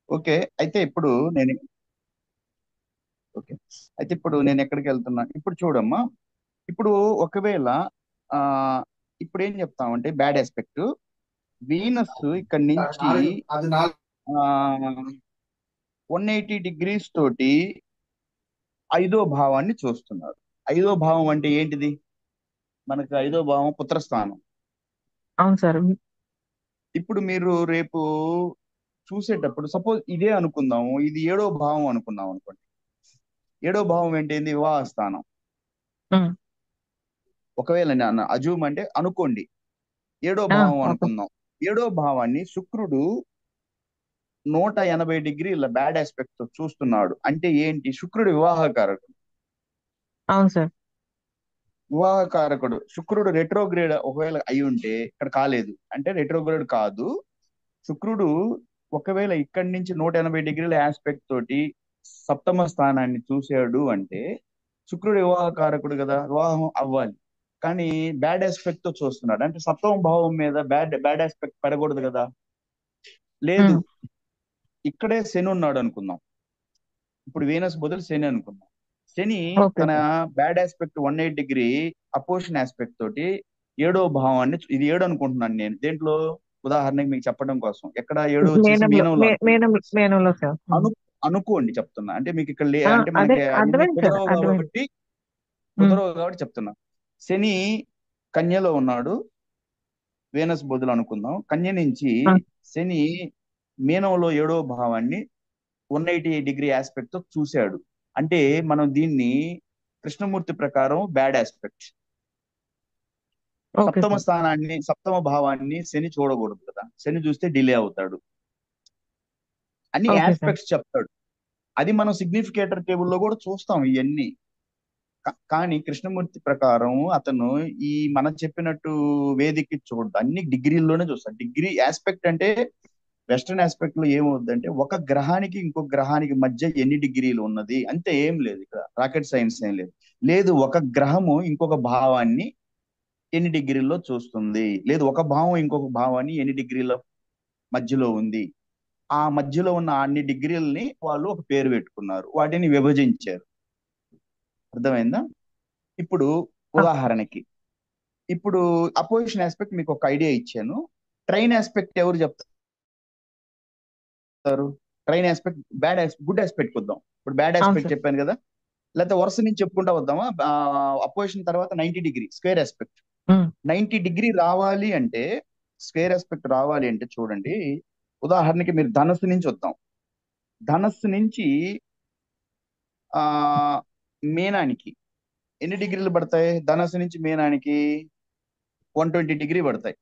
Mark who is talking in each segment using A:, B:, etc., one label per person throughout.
A: Okay. అయితే ఇప్పుడు నేను ఓకే. అయితే ఇప్పుడు నేను ఎక్కడికి వెళ్తున్నా? ఇప్పుడు చూడమ్మా. ఇప్పుడు ఒకవేళ ఆ ఇప్పుడు ఏం చెప్తామంటే బ్యాడ్ ఆస్పెక్ట్ వీనస్ ఇక్కడ నుంచి ఆ 180 డిగ్రీస్ తోటి ఐదో భావాన్ని చూస్తున్నారు. ఐదో భావం అంటే ఏంటిది? మనకు ఐదో భావం పుత్రస్థానం.
B: అవును సార్.
A: ఇప్పుడు మీరు రేపు చూసేటప్పుడు సపోజ్ ఇదే అనుకుందాము, ఇది ఏడో భావం అనుకుందాం అనుకోండి. ఏడో భావం ఏంటి? వివాహ స్థానం.
B: ఉమ్.
A: ఒకవేళ నేను అజూమ్ అంటే అనుకోండి, ఏడో
B: ఆ,
A: భావం
B: ఓకే.
A: అనుకుందాం. ఏడో భావాన్ని శుక్రుడు 180 డిగ్రీల బ్యాడ్ ఆస్పెక్ట్ తో చూస్తున్నాడు. అంటే ఏంటి? శుక్రుడు వివాహకారకుడు.
B: అవును సార్.
A: వివాహకారకుడు శుక్రుడు రెట్రోగ్రేడ్ ఒకవేళ అయి ఉంటే ఇక్కడ కాలేదు అంటే రెట్రోగ్రేడ్ కాదు. శుక్రుడు ఒకవేళ ఇక్కడి నుంచి 180 డిగ్రీల ఆస్పెక్ట్ తోటి సప్తమ స్థానాన్ని చూసాడు అంటే శుక్రుడు వివాహకారకుడు కదా, వివాహం అవ్వాలి. కానీ బ్యాడ్ ఆస్పెక్ట్ తో చూస్తున్నాడు అంటే సప్తమ భావం మీద బ్యాడ్ బ్యాడ్ ఆస్పెక్ట్ పడకూడదు కదా. లేదు,
B: ఉమ్.
A: ఇక్కడే శని ఉన్నాడు అనుకుందాం. ఇప్పుడు వీనస్ బదులు శని అనుకుందాం. శని
B: ఓకే
A: తన
B: sir.
A: Bad aspect 180 degree opposition aspect తోటి ఏడో భావాన్ని ఇది ఏడు అనుకుంటున్నాను నేను దేంట్లో. ఉదాహరణకి మీకు చెప్పడం కోసం, ఎక్కడ ఏడు వచ్చేసి
B: మేనంలో
A: మీనంలో అనుకుందాం.
B: మేనంలో సార్.
A: అను అనుకోండి చెప్తున్నా, అంటే మీకు ఇక్కడ అంటే
B: అదే
A: మనకి అవన్నీ
B: అర్థమైంది సార్,
A: కుదరవు
B: అర్థమైంది.
A: కాబట్టి
B: ఉమ్.
A: చెప్తున్నా. శని కన్యలో ఉన్నాడు, వీనస్ బదులు అనుకుందాం. కన్య నుంచి
B: ఆ,
A: శని మీనంలో ఏడో భావాన్ని 180 డిగ్రీ ఆస్పెక్ట్ తో చూశాడు. అంటే మనం దీన్ని కృష్ణమూర్తి ప్రకారం బ్యాడ్ ఆస్పెక్ట్.
B: Okay sir.
A: సప్తమ భావాన్ని శని చూడకూడదు కదా, శని చూస్తే డిలే అవుతాడు. అన్ని
B: ఓకే సార్.
A: ఆస్పెక్ట్స్ చెప్తాడు. అది మనం సిగ్నిఫికేటర్ టేబుల్లో కూడా చూస్తాం ఇవన్నీ. కానీ కృష్ణమూర్తి ప్రకారం అతను ఈ మనం చెప్పినట్టు వేదిక చూడదు, అన్ని డిగ్రీల్లోనే చూస్తాడు. డిగ్రీ ఆస్పెక్ట్ అంటే వెస్టర్న్ ఆస్పెక్ట్ లో ఏమవుద్దంటే ఒక గ్రహానికి ఇంకొక గ్రహానికి మధ్య ఎన్ని డిగ్రీలు ఉన్నది అంతే, ఏం లేదు. ఇక్కడ రాకెట్ సైన్స్ ఏం లేదు. లేదు, ఒక గ్రహము ఇంకొక భావాన్ని ఎన్ని డిగ్రీల్లో చూస్తుంది, లేదు ఒక భావం ఇంకొక భావాన్ని ఎన్ని డిగ్రీల మధ్యలో ఉంది. ఆ మధ్యలో ఉన్న అన్ని డిగ్రీలని వాళ్ళు ఒక పేరు పెట్టుకున్నారు, వాటిని విభజించారు. అర్థమైందా? ఇప్పుడు
B: ఆ,
A: ఉదాహరణకి, ఇప్పుడు అపోజిషన్ ఆస్పెక్ట్ మీకు ఒక ఐడియా ఇచ్చాను. ట్రైన్ ఆస్పెక్ట్ ఎవరు చెప్తారు? Train aspect bad good aspect వద్దాం. ఇప్పుడు బ్యాడ్
B: అవును
A: ఆస్పెక్ట్
B: సార్.
A: చెప్పాను కదా, లేకపోతే వరుస నుంచి చెప్పుకుంటా వద్దామా? అపోజిషన్ తర్వాత 90 డిగ్రీ స్క్వేర్ ఆస్పెక్ట్.
B: ఉమ్.
A: 90 డిగ్రీ రావాలి అంటే, స్క్వేర్ ఆస్పెక్ట్ రావాలి అంటే చూడండి. ఉదాహరణకి మీరు ధనస్సు నుంచి వద్దాం. ధనస్సు నుంచి ఆ మీనానికి ఎన్ని డిగ్రీలు పడతాయి? ధనస్సు నుంచి మీనానికి 120 డిగ్రీ పడతాయి.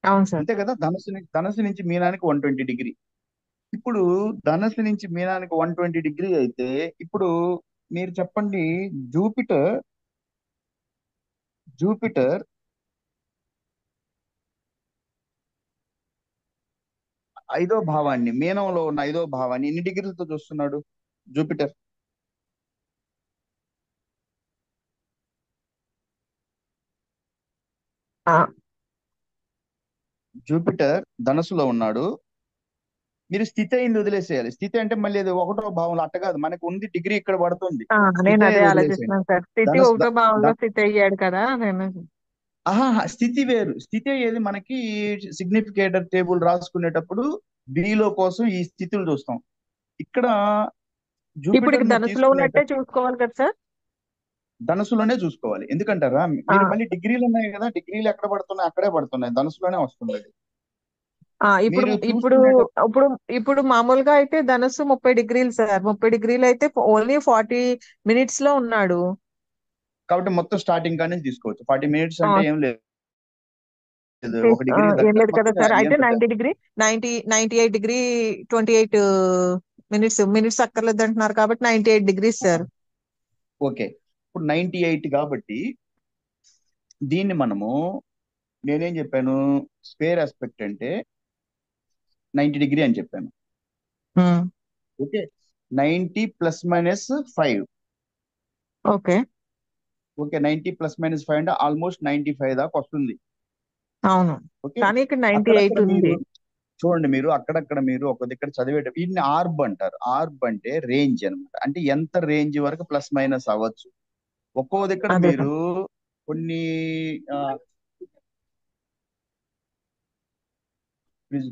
B: అవును సార్.
A: అంతే కదా, ధనస్సు నుంచి మీనానికి 120 డిగ్రీ. ఇప్పుడు ధనస్సు నుంచి మీనానికి 120 డిగ్రీ అయితే ఇప్పుడు మీరు చెప్పండి. జూపిటర్ జూపిటర్ ఐదో భావాన్ని, మీనంలో ఉన్న ఐదో భావాన్ని ఎన్ని డిగ్రీలతో చూస్తున్నాడు? జూపిటర్
B: ఆ,
A: జూపిటర్ ధనుసులో ఉన్నాడు. మీరు స్థితి అయింది వదిలేసేయాలి. స్థితి అంటే మళ్ళీ అది ఒకటో భావంలో అట్ట కాదు, మనకు ఉంది డిగ్రీ ఇక్కడ పడుతుంది.
B: ఆ,
A: స్థితి
B: నేను అదే
A: అయ్యేది వదిలేసేయండి.
B: ఆలోచిస్తున్నాను సార్. స్థితి
A: ధనస్
B: ఒకటో
A: ధ-
B: భావంలో
A: ధ-
B: స్థితి అయ్యాడు కదా నేను.
A: ఆహా, స్థితి వేరు. స్థితి అయ్యేది మనకి సిగ్నిఫికేటర్ టేబుల్ రాసుకునేటప్పుడు బిలో కోసం ఈ స్థితులు చూస్తాం. ఇక్కడ
B: ఇప్పుడు ఇక
A: జూపిటర్ ను
B: ధనుసులో ఉన్నట్టే
A: తీసుకునేటప్పుడు
B: చూసుకోవాలి కదా సార్.
A: ధనుసులోనే చూసుకోవాలి. ఎందుకంటారా?
B: ఆ,
A: మీరు మళ్ళీ డిగ్రీలు ఉన్నాయి కదా, డిగ్రీలు ఎక్కడ పడుతున్నాయి అక్కడే పడుతున్నాయి, ధనుసులోనే వస్తుంది అది.
B: ఇప్పుడు
A: మీరు
B: ఇప్పుడు
A: చూసుకునేటప్పుడు
B: ఇప్పుడు ఇప్పుడు మామూలుగా అయితే ధనుస్సు 30 డిగ్రీలు సార్. 30 డిగ్రీలు అయితే ఓన్లీ 40 మినిట్స్ లో ఉన్నాడు.
A: కాబట్టి మొత్తం స్టార్టింగ్ కానీ తీసుకోవచ్చు. 40 మినిట్స్ అంటే ఏం లేదు, ఒక డిగ్రీ
B: ఏం
A: దగ్గర
B: లేదు కదా
A: మొత్తం
B: సార్.
A: ఏం
B: అయితే
A: పెద్ద.
B: 90 డిగ్రీ, 98 డిగ్రీ 28 మినిట్స్. మినిట్స్ అక్కర్లేదు అంటున్నారు కాబట్టి 98 డిగ్రీస్ సార్.
A: ఓకే. ఇప్పుడు 98 కాబట్టి దీన్ని మనము, నేనేం చెప్పాను? స్క్వేర్ ఆస్పెక్ట్ అంటే 90 డిగ్రీ అని చెప్పాను.
B: ఉమ్.
A: ఓకే. 90 ± 5.
B: ఓకే.
A: ఓకే, 90 ± 5 అంటే ఆల్మోస్ట్ 95 దాకా వస్తుంది.
B: అవును.
A: ఓకే.
B: కానీ ఇక్కడ నైన్టీ
A: అక్కడక్కడ
B: ఎయిట్
A: మీరు
B: ఉంది.
A: చూడండి, మీరు అక్కడక్కడ మీరు ఒక దగ్గర చదివేట వీటిని ఆర్బ్ అంటారు. ఆర్బ్ అంటే రేంజ్ అన్నమాట. అంటే ఎంత రేంజ్ వరకు ప్లస్ మైనస్ అవ్వచ్చు. ఒక్కో దగ్గర
B: అదే
A: మీరు
B: సార్.
A: కొన్ని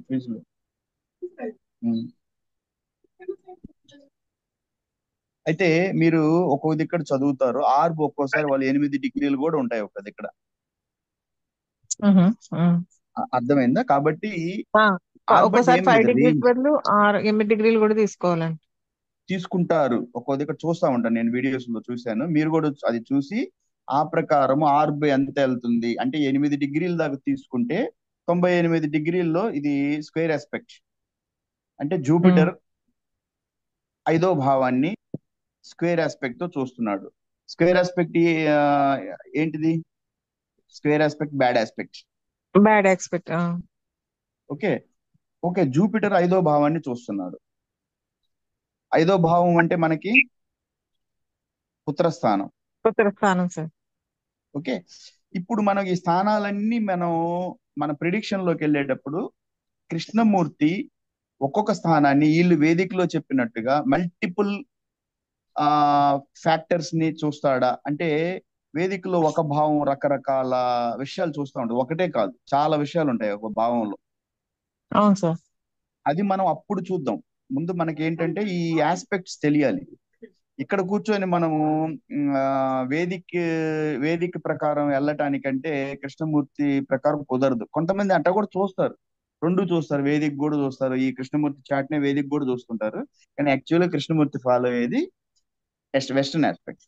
A: క్విజ్లు అయితే మీరు ఒక్కో దగ్గర చదువుతారు. ఆర్బ్ ఒక్కోసారి వాళ్ళు 8 డిగ్రీలు కూడా ఉంటాయి ఒక దగ్గర.
B: మ్హూ. మ్.
A: అర్థమైందా? కాబట్టి
B: ఆ,
A: ఆర్బ్ అంటే
B: ఒక్కోసారి
A: ఏం
B: ఫైవ్
A: లేదు,
B: డిగ్రీస్
A: రేంజ్
B: బదులు 8 డిగ్రీలు కూడా తీసుకోవాలండి.
A: తీసుకుంటారు. ఒక్కో దగ్గర చూస్తా ఉంటాను, నేను వీడియోస్ లో చూశాను. మీరు కూడా అది చూసి ఆ ప్రకారం ఆర్బ్ ఎంత వెళ్తుంది అంటే 8 డిగ్రీల దాకా తీసుకుంటే 98 డిగ్రీల్లో ఇది స్క్వేర్ ఆస్పెక్ట్. అంటే
B: మ్.
A: జూపిటర్ 5వ భావాన్ని స్క్వేర్ ఆస్పెక్ట్ తో చూస్తున్నాడు. స్క్వేర్ ఆస్పెక్ట్ ఏంటిది? Square aspect bad aspect.
B: Bad expect.
A: Okay. Okay, Jupiter 5వ భావాన్ని చూస్తున్నాడు. 5వ భావం అంటే మనకి పుత్రస్థానం.
B: ఉత్తర స్థానం సార్.
A: ఓకే. ఇప్పుడు మనం ఈ స్థానాలన్నీ మన ప్రిడిక్షన్ లోకి వెళ్ళేటప్పుడు కృష్ణమూర్తి ఒక్కొక్క స్థానాన్ని వీళ్ళు వేదికలో చెప్పినట్టుగా మల్టిపుల్ ఆ ఫ్యాక్టర్స్ ని చూస్తాడా అంటే, వేదికలో ఒక భావం రకరకాల విషయాలు చూస్తూ ఉంటుంది. ఒకటే కాదు, చాలా విషయాలు ఉంటాయి ఒక భావంలో.
B: అవును సార్.
A: అది మనం అప్పుడు చూద్దాం. ముందు మనకి ఏంటంటే ఈ ఆస్పెక్ట్స్ తెలియాలి. ఇక్కడ కూర్చొని మనము ఆ, వేదిక వేదిక ప్రకారం వెళ్ళటానికంటే కృష్ణమూర్తి ప్రకారం కుదరదు. కొంతమంది అట్ట కూడా చూస్తారు, రెండు చూస్తారు, వేదిక కూడా చూస్తారు, ఈ కృష్ణమూర్తి చాట్ నే వేదిక కూడా చూస్తుంటారు. కానీ యాక్చువల్గా కృష్ణమూర్తి ఫాలో అయ్యేది వెస్టర్న్ ఆస్పెక్ట్.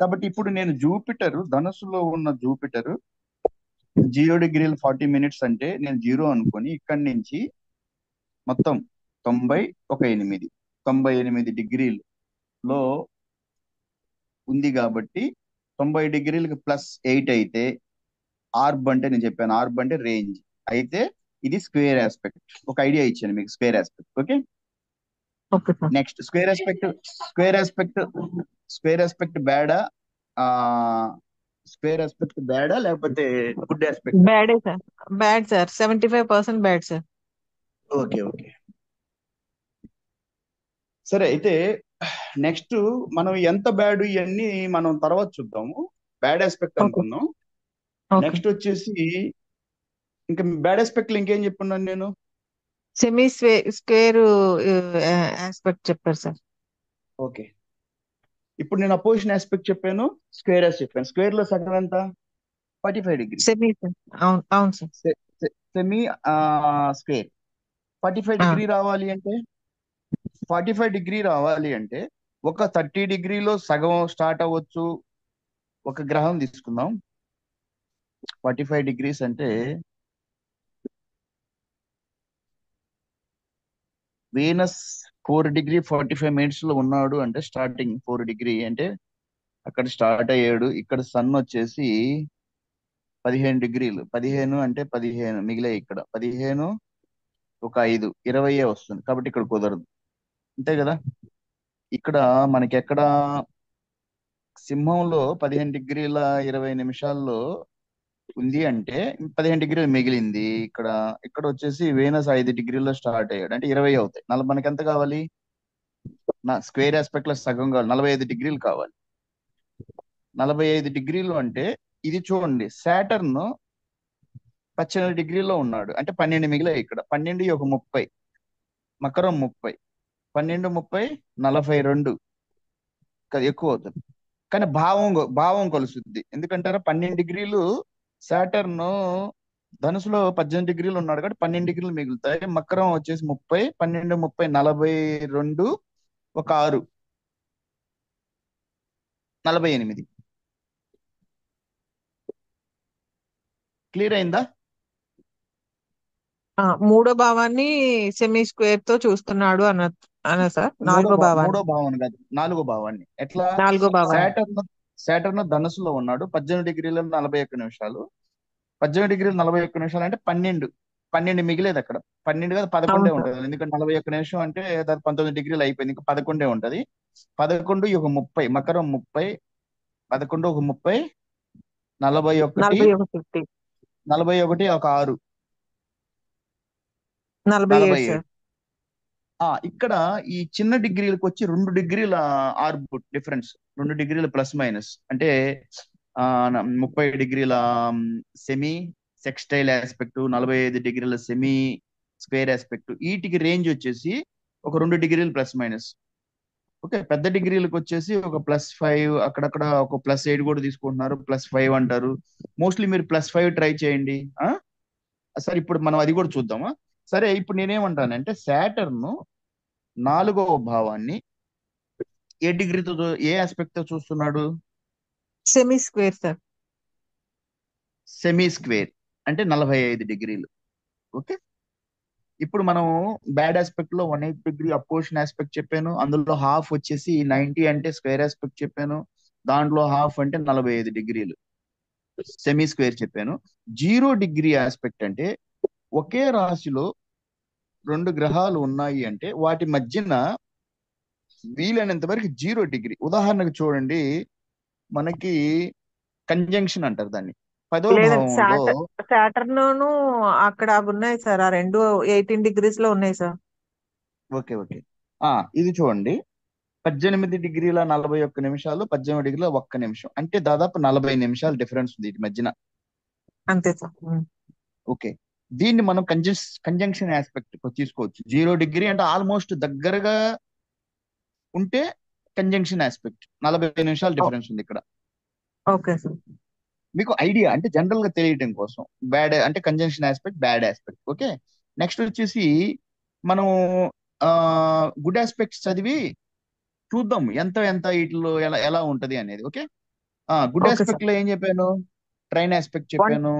A: కాబట్టి ఇప్పుడు నేను జూపిటర్ ధనుసులో ఉన్న జూపిటర్ 0 డిగ్రీలు 40 మినిట్స్ అంటే నేను 0 అనుకొని ఇక్కడి నుంచి మొత్తం 98 98 డిగ్రీల్లో ఉంది. కాబట్టి 90 డిగ్రీలకి +8 అయితే ఆర్బ్ అంటే, నేను చెప్పాను ఆర్బ్ అంటే రేంజ్. అయితే ఇది స్క్వేర్ ఆస్పెక్ట్. ఒక ఐడియా ఇచ్చాను మీకు square aspect. Okay.
B: Okay sir.
A: Next square aspect square aspect బ్యాడా? ఆ స్క్వేర్ ఆస్పెక్ట్ బ్యాడా లేకపోతే గుడ్ ఆస్పెక్ట్?
B: బ్యాడే సార్. Bad sir, 75% bad sir.
A: Okay, okay, సరే. అయితే నెక్స్ట్ మనం ఎంత బ్యాడ్ ఇవన్నీ మనం తర్వాత చూద్దాము. Bad aspect
B: okay.
A: అనుకుందాం.
B: ఓకే.
A: నెక్స్ట్ వచ్చేసి ఇంకా బ్యాడ్ ఆస్పెక్ట్ లో ఇంకేం చెప్పున్నాను నేను?
B: సెమీ స్క్వేర్ ఆస్పెక్ట్ చెప్పారు సార్.
A: ఓకే. ఇప్పుడు నేను అపోజిషన్ ఆస్పెక్ట్ చెప్పాను, స్క్వేర్ చెప్పాను. స్క్వేర్ లో సగం ఎంత? 45 డిగ్రీ.
B: Semi sir. అవును అవును సార్.
A: Semi square. 45
B: ఆ,
A: డిగ్రీ రావాలి అంటే 45 డిగ్రీ రావాలి అంటే ఒక 30 డిగ్రీలో సగం స్టార్ట్ అవ్వచ్చు. ఒక గ్రహం తీసుకుందాం. 45 డిగ్రీస్ అంటే వీనస్ 4 డిగ్రీ 45 మినిట్స్ లో ఉన్నాడు అంటే, స్టార్టింగ్ 4 డిగ్రీ అంటే అక్కడ స్టార్ట్ అయ్యాడు. ఇక్కడ సన్ వచ్చేసి 15 డిగ్రీలు. 15 అంటే 15 మిగిలే, ఇక్కడ 15 ఒక 5 20 వస్తుంది. కాబట్టి ఇక్కడ కుదరదు, అంతే కదా. ఇక్కడ మనకి ఎక్కడ సింహంలో 15 డిగ్రీల 20 నిమిషాల్లో ఉంది అంటే 15 డిగ్రీలు మిగిలింది. ఇక్కడ ఇక్కడ వచ్చేసి వీనస్ 5 డిగ్రీల్లో స్టార్ట్ అయ్యాడు అంటే 20 అవుతాయి. మనకి ఎంత కావాలి? నా స్క్వేర్ ఆస్పెక్ట్ లో సగం కావాలి, 45 డిగ్రీలు కావాలి. 45 డిగ్రీలు అంటే ఇది చూడండి, సాటర్న్ 18 డిగ్రీలో ఉన్నాడు అంటే 12 మిగిలాయి. ఇక్కడ 12 ఒక 30, మకరం 30, 12 30 42, ఎక్కువ అవుతుంది. కానీ భావం కలుస్తుంది. ఎందుకంటారా? 12 డిగ్రీలు సాటర్న్ ధనుసులో 18 డిగ్రీలు ఉన్నాడు కాబట్టి 12 డిగ్రీలు మిగులుతాయి. మకరం వచ్చేసి 30, 12 30 42, ఒక 6 48. క్లియర్ అయిందా?
B: మూడో భావాన్ని సెమీ స్క్వేర్ తో చూస్తున్నాడు అన్న సార్. నాలుగో
A: మూడో
B: భావాన్ని.
A: భావం కాదు, 4వ భావాన్ని. ఎట్లా?
B: నాలుగో భావాన్ని.
A: సాటర్న్ సాటర్న్ ధనుసులో ఉన్నాడు 18 డిగ్రీల 41 నిమిషాలు. 18 డిగ్రీలు 41 నిమిషాలు అంటే 12. 12 మిగిలేదు అక్కడ. 12 కాదు, 11
B: అవును సార్.
A: ఉంటుంది. ఎందుకంటే 41 నిమిషం అంటే దాని 19 డిగ్రీలు అయిపోయింది, ఇంకా 11 ఉంటది. 11 ఒక 30, మకరం 30, 11 ఒక 30, 41,
B: 41.
A: 41 ఒక 6,
B: 47 సార్.
A: 47. ఇక్కడ ఈ చిన్న డిగ్రీలకు వచ్చి 2 డిగ్రీల ఆర్బుట్ డిఫరెన్స్, 2 డిగ్రీల ప్లస్ మైనస్ అంటే 30 డిగ్రీల సెమీ సెక్స్టైల్ ఆస్పెక్ట్, 45 డిగ్రీల సెమీ స్క్వేర్ ఆస్పెక్ట్, వీటికి రేంజ్ వచ్చేసి ఒక 2 డిగ్రీలు ప్లస్ మైనస్. ఓకే, పెద్ద డిగ్రీలకు వచ్చేసి ఒక +5, అక్కడక్కడ ఒక +8 కూడా తీసుకుంటున్నారు, +5 అంటారు. మోస్ట్లీ మీరు +5 ట్రై చేయండి. సరే, ఇప్పుడు మనం అది కూడా చూద్దామా? సరే, ఇప్పుడు నేనేమంటానంటే సాటర్న్ 4వ భావాన్ని ఏ డిగ్రీతో ఏ ఆస్పెక్ట్ తో చూస్తున్నాడు?
B: Semi square sir.
A: Semi square అంటే 45 డిగ్రీలు. ఓకే, ఇప్పుడు మనం బ్యాడ్ ఆస్పెక్ట్ లో 180 డిగ్రీ అపోజిషన్ ఆస్పెక్ట్ చెప్పాను, అందులో హాఫ్ వచ్చేసి 90 అంటే స్క్వేర్ ఆస్పెక్ట్ చెప్పాను, దాంట్లో హాఫ్ అంటే 45 డిగ్రీలు సెమీ స్క్వేర్ చెప్పాను. 0 డిగ్రీ ఆస్పెక్ట్ అంటే ఒకే రాశిలో 2 గ్రహాలు ఉన్నాయి అంటే వాటి మధ్యన వీలైనంత వరకు 0 డిగ్రీ. ఉదాహరణకు చూడండి, మనకి కంజంక్షన్ అంటారు దాన్ని. 10వ
B: లేదండి,
A: భావంలో
B: సాటర్న్ అక్కడ అవి ఉన్నాయి సార్, ఆ రెండు 18 డిగ్రీస్ లో ఉన్నాయి సార్.
A: Okay, okay. ఇది చూడండి, 18 డిగ్రీల 41 నిమిషాలు, 18 డిగ్రీల 1 నిమిషం, అంటే దాదాపు 40 నిమిషాలు డిఫరెన్స్ ఉంది వీటి మధ్యన.
B: అంతే సార్.
A: ఓకే, దీన్ని మనం కంజంక్షన్ ఆస్పెక్ట్ తీసుకోవచ్చు. 0 డిగ్రీ అంటే ఆల్మోస్ట్ దగ్గరగా ఉంటే కంజంక్షన్ ఆస్పెక్ట్, 40 నిమిషాలు డిఫరెన్స్ ఉంది ఇక్కడ.
B: Okay sir.
A: మీకు ఐడియా అంటే జనరల్ గా తెలియటం కోసం, బ్యాడ్ అంటే conjunction aspect, bad aspect. Okay, next వచ్చేసి మనం గుడ్ ఆస్పెక్ట్స్ చదివి చూద్దాం ఎంత ఎంత వీటిలో ఎలా ఎలా ఉంటది అనేది. Okay, good
B: okay sir.
A: Aspect లో ఏం చెప్పాను? ట్రైన్ ఆస్పెక్ట్
B: వన్
A: చెప్పాను,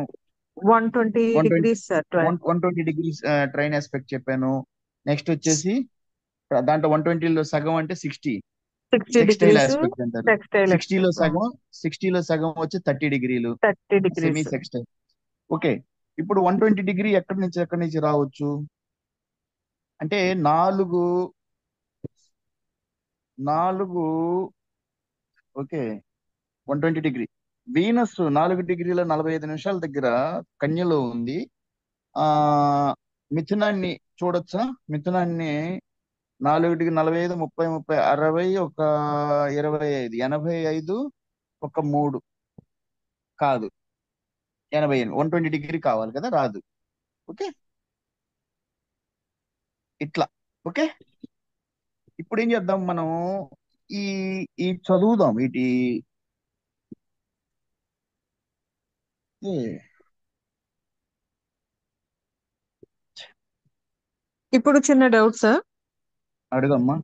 B: 120
A: one twenty
B: degrees sir.
A: 120 degrees trine aspect చెప్పాను. నెక్స్ట్ వచ్చేసి దాంట్లో 120లో సగం అంటే 60
B: 60
A: సెక్స్టైల్
B: డిగ్రీస్
A: ఆస్పెక్ట్ అంటారు.
B: టెక్స్టైల్
A: 60లో
B: ఎక్స్పెక్ట్.
A: సగం 60లో సగం వచ్చి 30 డిగ్రీలు
B: 30
A: సెమీ
B: డిగ్రీస్.
A: సెక్స్టైల్. ఓకే, ఇప్పుడు 120 డిగ్రీ ఎక్కడి నుంచి రావచ్చు అంటే నాలుగు నాలుగు ఓకే, 120 డిగ్రీ వీనస్ 4 డిగ్రీల 45 నిమిషాల దగ్గర కన్యలో ఉంది. ఆ మిథునాన్ని చూడొచ్చా? మిథునాన్ని 4 డిగ్రీ 45, 30, 30, 60, ఒక 25, 85, ఒక 3 కాదు, 88, 120 డిగ్రీ కావాలి కదా, రాదు. ఓకే, ఇట్లా. ఓకే, ఇప్పుడు ఏం చేద్దాం మనం? ఈ ఈ చదువుదాం వీటి ఏ,
B: ఇప్పుడు చిన్న డౌట్ సార్.
A: అడుగమ్మా.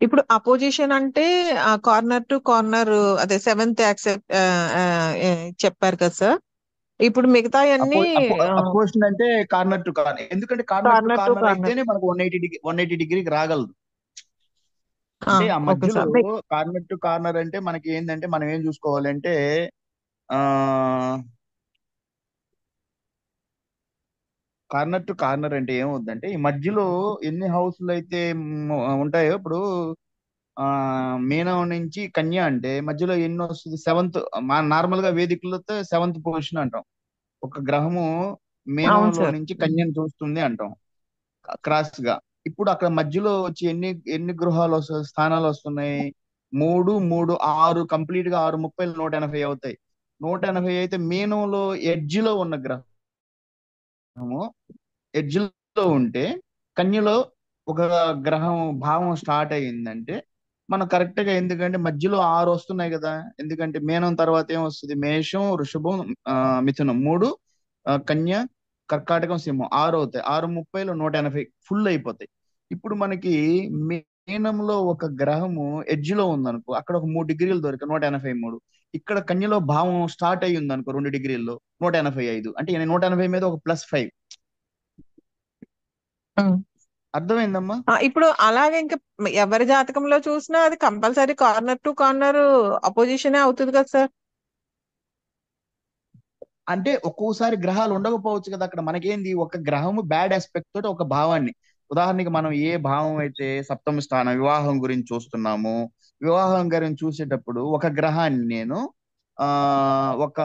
B: ఇప్పుడు అపోజిషన్ అంటే కార్నర్ టు కార్నర్, అదే సెవెంత్ యాక్సెప్ట్ చెప్పారు కదా సార్. ఇప్పుడు మిగతా
A: అపో
B: అన్ని
A: అపో అపోజిషన్ అంటే కార్నర్ టు కార్నర్, ఎందుకంటే corner to
B: corner to
A: corner
B: corner.
A: అయితేనే మనకు 180 డిగ్రీకి రాగలదు. అంటే ఆ
B: ఓకే
A: మధ్యలో
B: సార్.
A: కార్నర్ టు కార్నర్ అంటే మనకి ఏంటంటే మనం ఏం చూసుకోవాలంటే ఆ కార్నర్ టు కార్నర్ అంటే ఏమవుద్దంటే ఈ మధ్యలో ఎన్ని హౌస్లు అయితే ఉంటాయో, ఇప్పుడు ఆ మీనం నుంచి కన్య అంటే మధ్యలో ఎన్ని వస్తుంది? సెవెంత్. నార్మల్ గా వేదికలతో 7th పొజిషన్ అంటాం. ఒక గ్రహము
B: అవును
A: మీనంలో
B: సార్.
A: నుంచి కన్యను చూస్తుంది అంటాం క్రాస్ గా. ఇప్పుడు అక్కడ మధ్యలో వచ్చి ఎన్ని ఎన్ని గృహాలు స్థానాలు వస్తున్నాయి? 3, 3, 6, కంప్లీట్ గా 6, 30, 180 అవుతాయి. 180 అయితే మీనంలో ఎడ్జ్ లో ఉన్న గ్రహము ఎడ్జ్ లో ఉంటే కన్యలో ఒక గ్రహం భావం స్టార్ట్ అయ్యిందంటే మనం కరెక్ట్ గా, ఎందుకంటే మధ్యలో 6 వస్తున్నాయి కదా, ఎందుకంటే మీనం తర్వాత ఏం వస్తుంది? మేషం, వృషభం, మిథునం 3, కన్య, కర్కాటకం, సింహం 6 అవుతాయి. 6, 30లో 180 ఫుల్ అయిపోతాయి. ఇప్పుడు మనకి మీనంలో ఒక గ్రహము ఎడ్జ్ లో ఉందనుకో, అక్కడ ఒక 3 డిగ్రీలు దొరిక 183. ఇక్కడ కన్యలో భావం స్టార్ట్ అయ్యి ఉందనుకో 2 డిగ్రీల్లో 185, అంటే 180 మీద ఒక +5. అర్థమైందమ్మా?
B: ఇప్పుడు అలాగే ఇంకా ఎవరి జాతకంలో చూసినా అది కంపల్సరీ కార్నర్ టు కార్నర్ అపోజిషనే అవుతుంది కదా సార్.
A: అంటే ఒక్కోసారి గ్రహాలు ఉండకపోవచ్చు కదా అక్కడ. మనకేంది, ఒక గ్రహము బ్యాడ్ ఆస్పెక్ట్ తోటి ఒక భావాన్ని, ఉదాహరణకి మనం ఏ భావం అయితే సప్తమ స్థానం వివాహం గురించి చూస్తున్నామో, వివాహం గురించి చూసేటప్పుడు ఒక గ్రహాన్ని నేను ఆ ఒక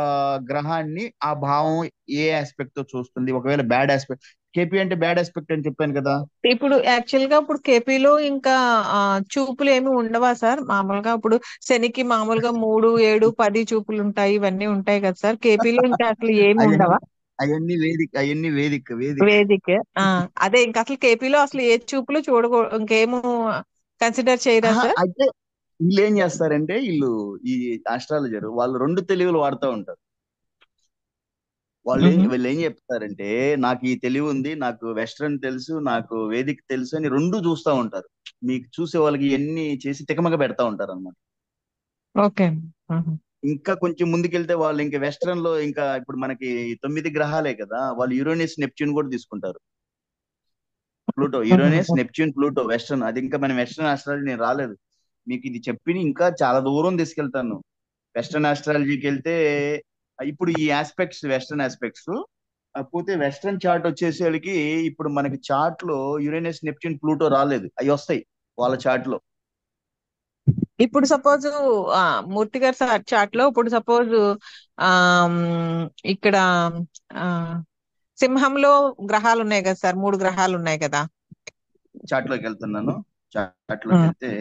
A: గ్రహాన్ని ఆ భావం ఏ ఆస్పెక్ట్ తో చూస్తుంది, ఒకవేళ బ్యాడ్ ఆస్పెక్ట్. కేపీ అంటే బ్యాడ్ ఆస్పెక్ట్ అని చెప్పాను కదా.
B: ఇప్పుడు యాక్చువల్ గా ఇప్పుడు కేపీలో ఇంకా చూపులు ఏమి ఉండవా సార్? మామూలుగా ఇప్పుడు శనికి మామూలుగా 3, 7, 10 చూపులు ఉంటాయి, ఇవన్నీ ఉంటాయి కదా సార్. కేపీలో ఇంకా అసలు ఏమి
A: అవన్నీ
B: ఉండవా?
A: అవన్నీ వేదిక్.
B: వేదిక. ఆ అదే ఇంకా అసలు కేపీలో అసలు ఏ చూపులు ఇంకేమో కన్సిడర్ చేయరా సార్?
A: అయితే వీళ్ళు ఏం చేస్తారంటే, ఈ ఆస్ట్రాలజర్ వాళ్ళు రెండు తెలివిలు వాడుతూ ఉంటారు.
B: మ్హూ.
A: వీళ్ళు ఏం చెప్తారంటే, నాకు ఈ తెలివి ఉంది, నాకు వెస్ట్రన్ తెలుసు, నాకు వేదిక్ తెలుసు అని రెండు చూస్తూ ఉంటారు. మీకు చూసే వాళ్ళకి ఇవన్నీ చేసి తికమక పెడతా ఉంటారు అన్నమాట.
B: ఓకే. మ్హూ.
A: ఇంకా కొంచెం ముందుకెళ్తే వాళ్ళు ఇంకా వెస్ట్రన్ లో ఇంకా ఇప్పుడు మనకి 9 గ్రహాలే కదా, వాళ్ళు యురేనస్ నెప్ట్యూన్ కూడా తీసుకుంటారు. ప్లూటో, యురేనస్
B: మ్హూ.
A: Neptune Pluto western. అది ఇంకా మన వెస్ట్రన్ ఆస్ట్రాలజీ నేను రాలేదు. మీకు ఇది చెప్పి ఇంకా చాలా దూరం తీసుకెళ్తాను. వెస్ట్రన్ ఆస్ట్రాలజీకి వెళ్తే ఇప్పుడు ఈ ఆస్పెక్ట్స్ వెస్ట్రన్ ఆస్పెక్ట్స్. కాకపోతే వెస్ట్రన్ చార్ట్ వచ్చేసరికి ఇప్పుడు మనకి చార్ట్ లో యురేనస్ నెప్ట్యూన్ ప్లూటో రాలేదు, అవి వస్తాయి వాళ్ళ చార్ట్ లో.
B: ఇప్పుడు సపోజ్ మూర్తి గారి చాట్ లో ఇప్పుడు సపోజ్ ఆ ఇక్కడ ఆ సింహంలో గ్రహాలు ఉన్నాయి కదా సార్, 3 గ్రహాలు ఉన్నాయి కదా.
A: చార్ట్ లోకి వెళ్తున్నాను. చార్ట్ లోకి వెళ్తే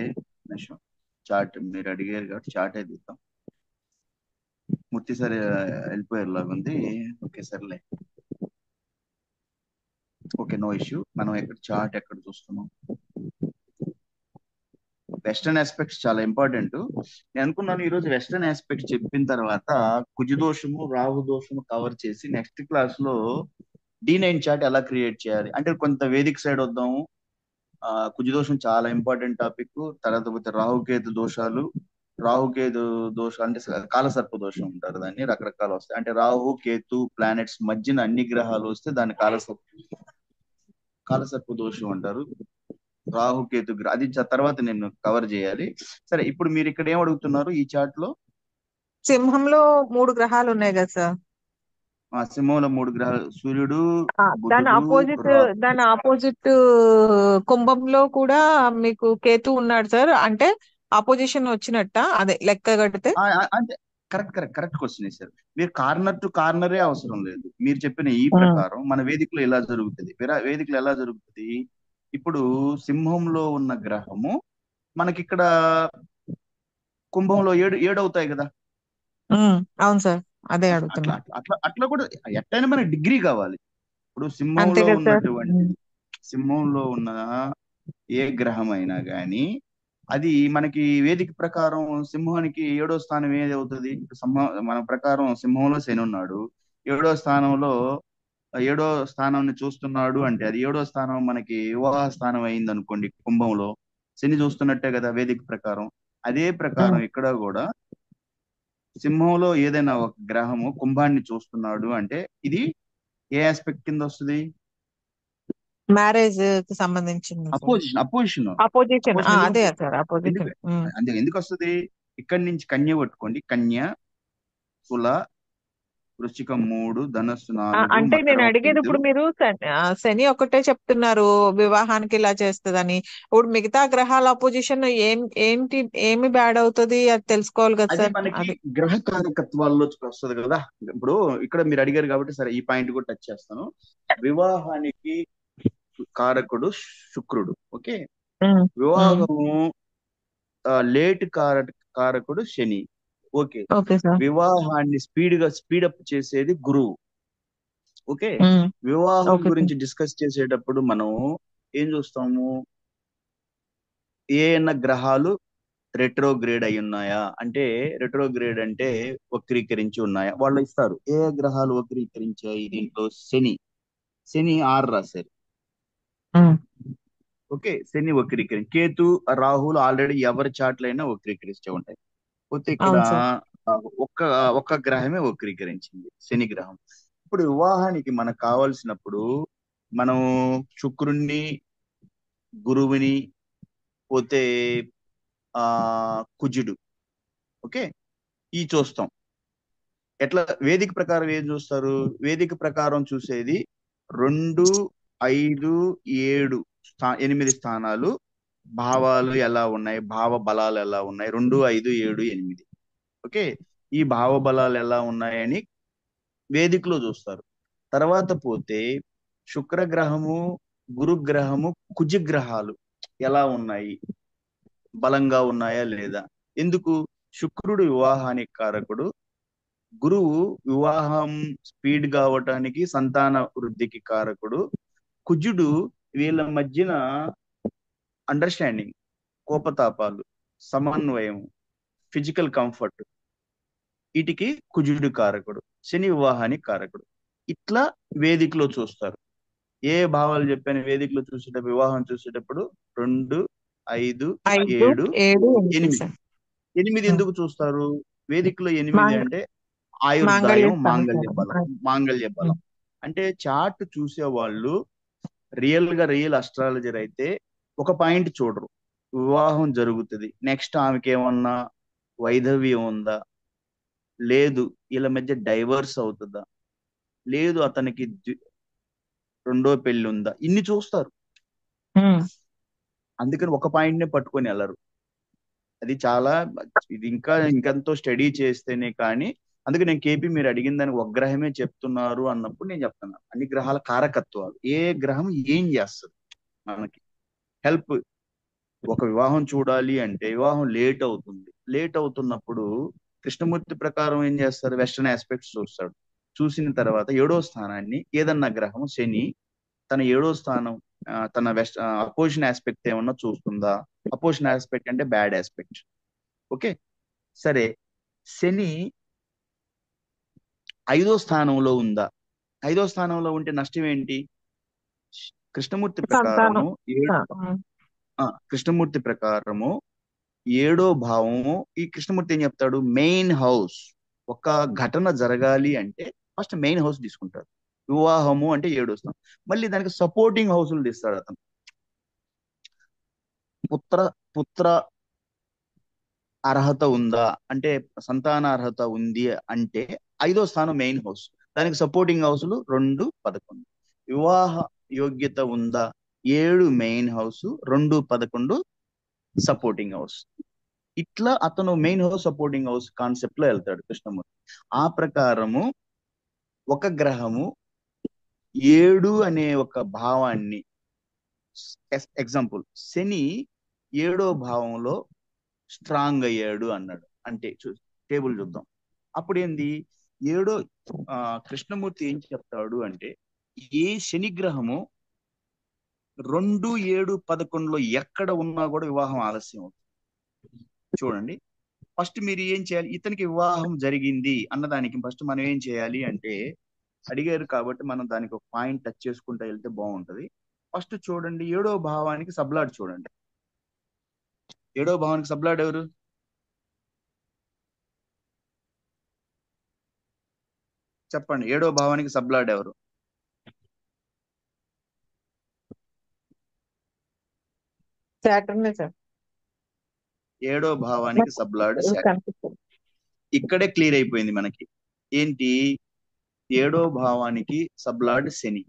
A: నిమిషం. చార్ట్ మీరు అడిగారు కాబట్టి చార్ట్ అయితే ఇద్దాం. మూర్తి సార్ వెళ్ళిపోయారు లాగుంది. ఓకే సర్లే, ఓకే నో ఇష్యూ. మనం చార్ట్ ఎక్కడ చూస్తున్నాం. వెస్టర్న్ ఆస్పెక్ట్స్ చాలా ఇంపార్టెంట్. నేను అనుకున్నాను ఈ రోజు వెస్టర్న్ ఆస్పెక్ట్స్ చెప్పిన తర్వాత కుజ దోషము రాహు దోషము కవర్ చేసి నెక్స్ట్ క్లాస్ లో D9 చార్ట్ ఎలా క్రియేట్ చేయాలి అంటే కొంత వేదిక సైడ్ వద్దాము. కుజ దోషం చాలా ఇంపార్టెంట్ టాపిక్. తర్వాత పోతే రాహుకేతు దోషాలు. రాహుకేతు దోషం అంటే కాలసర్ప దోషం ఉంటారు, దాన్ని రకరకాలు వస్తాయి. అంటే రాహు కేతు ప్లానెట్స్ మధ్యన అన్ని గ్రహాలు వస్తే దాన్ని కాలసర్ప దోషం అంటారు. రాహుకేతు అది తర్వాత నేను కవర్ చేయాలి. సరే, ఇప్పుడు మీరు ఇక్కడ ఏం అడుగుతున్నారు ఈ చార్ట్ లో.
B: సింహంలో 3 గ్రహాలు ఉన్నాయి కదా సార్.
A: సింహంలో 3 గ్రహాలు సూర్యుడు,
B: దాని
A: బుధుడు,
B: ఆపోజిట్
A: రాహు.
B: దాని ఆపోజిట్ కుంభంలో కూడా మీకు కేతు ఉన్నాడు సార్. అంటే ఆపోజిషన్ వచ్చినట్ట అదే లెక్క కడితే.
A: అంటే కరెక్ట్ కరెక్ట్ కరెక్ట్ క్వశ్చన్ వేశారు మీరు. కార్నర్ టు కార్నరే అవసరం లేదు. మీరు చెప్పిన ఈ
B: ఉమ్,
A: ప్రకారం మన వేదికలో ఎలా జరుగుతుంది, వేదికలో ఎలా జరుగుతుంది. ఇప్పుడు సింహంలో ఉన్న గ్రహము మనకి ఇక్కడ కుంభంలో ఏడు ఏడు అవుతాయి కదా.
B: ఉమ్, అవును సార్, అదే
A: అట్లా
B: అడుగుతున్నా.
A: అట్లా అట్లా అట్లా కూడా ఎట్టయినా మనకి డిగ్రీ కావాలి. ఇప్పుడు
B: అంతే కదా సార్.
A: సింహంలో ఉన్న ఏ గ్రహం అయినా కానీ అది మనకి వేదిక ప్రకారం సింహానికి ఏడో స్థానం ఏది అవుతుంది. మన ప్రకారం సింహంలో శని ఉన్నాడు. ఏడో స్థానంలో ఏడో స్థానాన్ని చూస్తున్నాడు అంటే అది ఏడో స్థానం మనకి వివాహ స్థానం అయింది అనుకోండి. కుంభంలో శని చూస్తున్నట్టే కదా వేదిక ప్రకారం. అదే ప్రకారం ఇక్కడ కూడా సింహంలో ఏదైనా ఒక గ్రహము కుంభాన్ని చూస్తున్నాడు అంటే ఇది ఏ ఆస్పెక్ట్ కింద వస్తుంది.
B: మ్యారేజ్ కి సంబంధించింది సార్.
A: అపోజిషన్
B: అపోజిషన్
A: అపోజిషన్ ఎందుకు
B: అదే సార్,
A: ఎందుకు
B: అపోజిషన్.
A: ఎందుకు వస్తుంది. ఇక్కడి నుంచి కన్య పట్టుకోండి. కన్య, తుల, వృశ్చికం 3, ధనస్సు 4,
B: అంటే నేను
A: మకరం
B: అడిగేది
A: 5.
B: ఇప్పుడు మీరు శని ఒకటే చెప్తున్నారు వివాహానికి ఇలా చేస్తదని. ఇప్పుడు మిగతా గ్రహాల అపోజిషన్ ఏంటి, ఏమి బ్యాడ్ అవుతుంది అది తెలుసుకోవాలి కదా
A: అది
B: సార్.
A: మనకి
B: అది
A: గ్రహ కారకత్వాల్లో వస్తుంది కదా. ఇప్పుడు ఇక్కడ మీరు అడిగారు కాబట్టి సరే ఈ పాయింట్ కూడా టచ్ చేస్తాను. వివాహానికి కారకుడు శుక్రుడు. ఓకే.
B: ఉమ్, ఉమ్,
A: వివాహము లేట్ కారకుడు శని. ఓకే.
B: Okay sir.
A: వివాహాన్ని స్పీడప్ చేసేది గురువు. ఓకే.
B: ఉమ్,
A: వివాహం
B: ఓకే సార్.
A: గురించి డిస్కస్ చేసేటప్పుడు మనం ఏం చూస్తాము, ఏమైనా గ్రహాలు రెట్రోగ్రేడ్ అయి ఉన్నాయా అంటే, రెట్రోగ్రేడ్ అంటే వక్రీకరించి ఉన్నాయా వాళ్ళు ఇస్తారు. ఏ గ్రహాలు వక్రీకరించాయి దీంట్లో. శని 6 రాశారు.
B: ఉమ్,
A: ఓకే. శని కేతు, రాహులు ఆల్రెడీ ఎవరి చాట్లైనా వక్రీకరిస్తూ ఉంటాయి. పోతే ఇక్కడ
B: అవును సార్.
A: ఆ, ఒక్క ఒక్క గ్రహమే వక్రీకరించింది, శని గ్రహం. ఇప్పుడు వివాహానికి మనకు కావాల్సినప్పుడు మనం శుక్రుణ్ణి, గురువుని, పోతే ఆ కుజుడు. ఓకే. ఈ చూస్తాం. ఎట్లా వేదిక ప్రకారం ఏం చూస్తారు. వేదిక ప్రకారం చూసేది 2, 5, 7 8 స్థానాలు. భావాలు ఎలా ఉన్నాయి, భావ బలాలు ఎలా ఉన్నాయి. 2, 5, 7, 8. ఓకే. ఈ భావబలాలు ఎలా ఉన్నాయని వేదికలో చూస్తారు. తర్వాత పోతే శుక్రగ్రహము, గురుగ్రహము, కుజగ్రహాలు ఎలా ఉన్నాయి, బలంగా ఉన్నాయా లేదా. ఎందుకు? శుక్రుడు వివాహానికి కారకుడు, గురువు వివాహం స్పీడ్ కావటానికి, సంతాన వృద్ధికి కారకుడు, కుజుడు వీళ్ళ మధ్యన అండర్స్టాండింగ్, కోపతాపాలు, సమన్వయం, ఫిజికల్ కంఫర్ట్, వీటికి కుజుడు కారకుడు, శని వివాహానికి కారకుడు. ఇట్లా వేదికలో చూస్తారు. ఏ భావాలు చెప్పాను వేదికలో చూసేటప్పుడు, వివాహం చూసేటప్పుడు? 2, 5,
B: 5,
A: 7,
B: 7, 8
A: 8.
B: సార్.
A: 8
B: ఉమ్.
A: ఎందుకు చూస్తారు వేదికలో? 8
B: మాంగ
A: అంటే
B: మాంగళ్య
A: ఆయుర్దాయం,
B: స్థానం
A: మాంగళ్య
B: సార్.
A: బలం. మాంగళ్య బలం అంటే చార్ట్ చూసే వాళ్ళు రియల్ అస్ట్రాలజర్ అయితే ఒక పాయింట్ చూడరు. వివాహం జరుగుతుంది, నెక్స్ట్ ఆమెకి ఏమన్నా వైధవ్యం ఉందా, లేదు వీళ్ళ మధ్య డైవర్స్ అవుతుందా, లేదు అతనికి రెండో పెళ్లి ఉందా, ఇన్ని చూస్తారు.
B: ఉమ్.
A: అందుకని ఒక పాయింట్ నే పట్టుకొని వెళ్ళరు. అది చాలా, ఇది ఇంకెంతో స్టడీ చేస్తేనే కానీ. అందుకే నేను కేపీ మీరు అడిగిన దానికి ఒక గ్రహమే చెప్తున్నారు అన్నప్పుడు నేను చెప్తున్నాను అన్ని గ్రహాల కారకత్వాలు, ఏ గ్రహం ఏం చేస్తుంది మనకి హెల్ప్. ఒక వివాహం చూడాలి అంటే వివాహం లేట్ అవుతుంది, లేట్ అవుతున్నప్పుడు కృష్ణమూర్తి ప్రకారం ఏం చేస్తారు? వెస్టర్న్ ఆస్పెక్ట్స్ చూస్తాడు. చూసిన తర్వాత ఏడో స్థానాన్ని ఏదన్నా గ్రహం, శని, తన ఏడో స్థానం, తన అపోజిషన్ ఆస్పెక్ట్ ఏమన్నా చూస్తుందా. అపోజిషన్ ఆస్పెక్ట్ అంటే బ్యాడ్ ఆస్పెక్ట్. ఓకే, సరే. శని 5వ స్థానంలో ఉందా? 5వ స్థానంలో ఉంటే నష్టం ఏంటి? కృష్ణమూర్తి
B: సంతానం.
A: ప్రకారము కృష్ణమూర్తి ప్రకారము ఏడో భావము, ఈ కృష్ణమూర్తి ఏం చెప్తాడు? Main house. ఒక ఘటన జరగాలి అంటే ఫస్ట్ మెయిన్ హౌస్ తీసుకుంటాడు. వివాహము అంటే ఏడో స్థానం. మళ్ళీ దానికి సపోర్టింగ్ హౌస్లు తీస్తాడు అతను. పుత్ర పుత్ర అర్హత ఉందా అంటే, సంతాన అర్హత ఉంది అంటే 5వ స్థానం మెయిన్ హౌస్. దానికి సపోర్టింగ్ హౌస్లు 2, 11. వివాహ యోగ్యత ఉందా? 7 మెయిన్ హౌస్, 2, 11 సపోర్టింగ్ హౌస్. ఇట్లా అతను main house, supporting house concept లో వెళ్తాడు కృష్ణమూర్తి. ఆ ప్రకారము ఒక గ్రహము 7 అనే ఒక భావాన్ని, ఎగ్జాంపుల్ శని 7వ భావంలో స్ట్రాంగ్ అయ్యాడు అన్నాడు అంటే, టేబుల్ చూద్దాం. అప్పుడు ఏంది? ఏడో ఆ, కృష్ణమూర్తి ఏం చెప్తాడు అంటే, ఏ శని గ్రహము 2, 7, 11లో ఎక్కడ ఉన్నా కూడా వివాహం ఆలస్యం అవుతుంది. చూడండి, ఫస్ట్ మీరు ఏం చేయాలి? ఇతనికి వివాహం జరిగింది అన్నదానికి ఫస్ట్ మనం ఏం చేయాలి అంటే, అడిగారు కాబట్టి మనం దానికి ఒక పాయింట్ టచ్ చేసుకుంటూ వెళ్తే బాగుంటది. ఫస్ట్ చూడండి, 7వ భావానికి సబ్లాడ్ చూడండి. 7వ భావానికి సబ్లాడ్ ఎవరు? చెప్పండి, 7వ భావానికి సబ్లాడ్ ఎవరు?
B: సాటర్నే సార్.
A: 7వ భావానికి
B: నాకు
A: సబ్లాడ్ శాటర్న్.
B: కనిపిస్తుంది.
A: ఇక్కడే క్లియర్ అయిపోయింది మనకి. ఏంటి? 7వ భావానికి సబ్లాడ్ శని.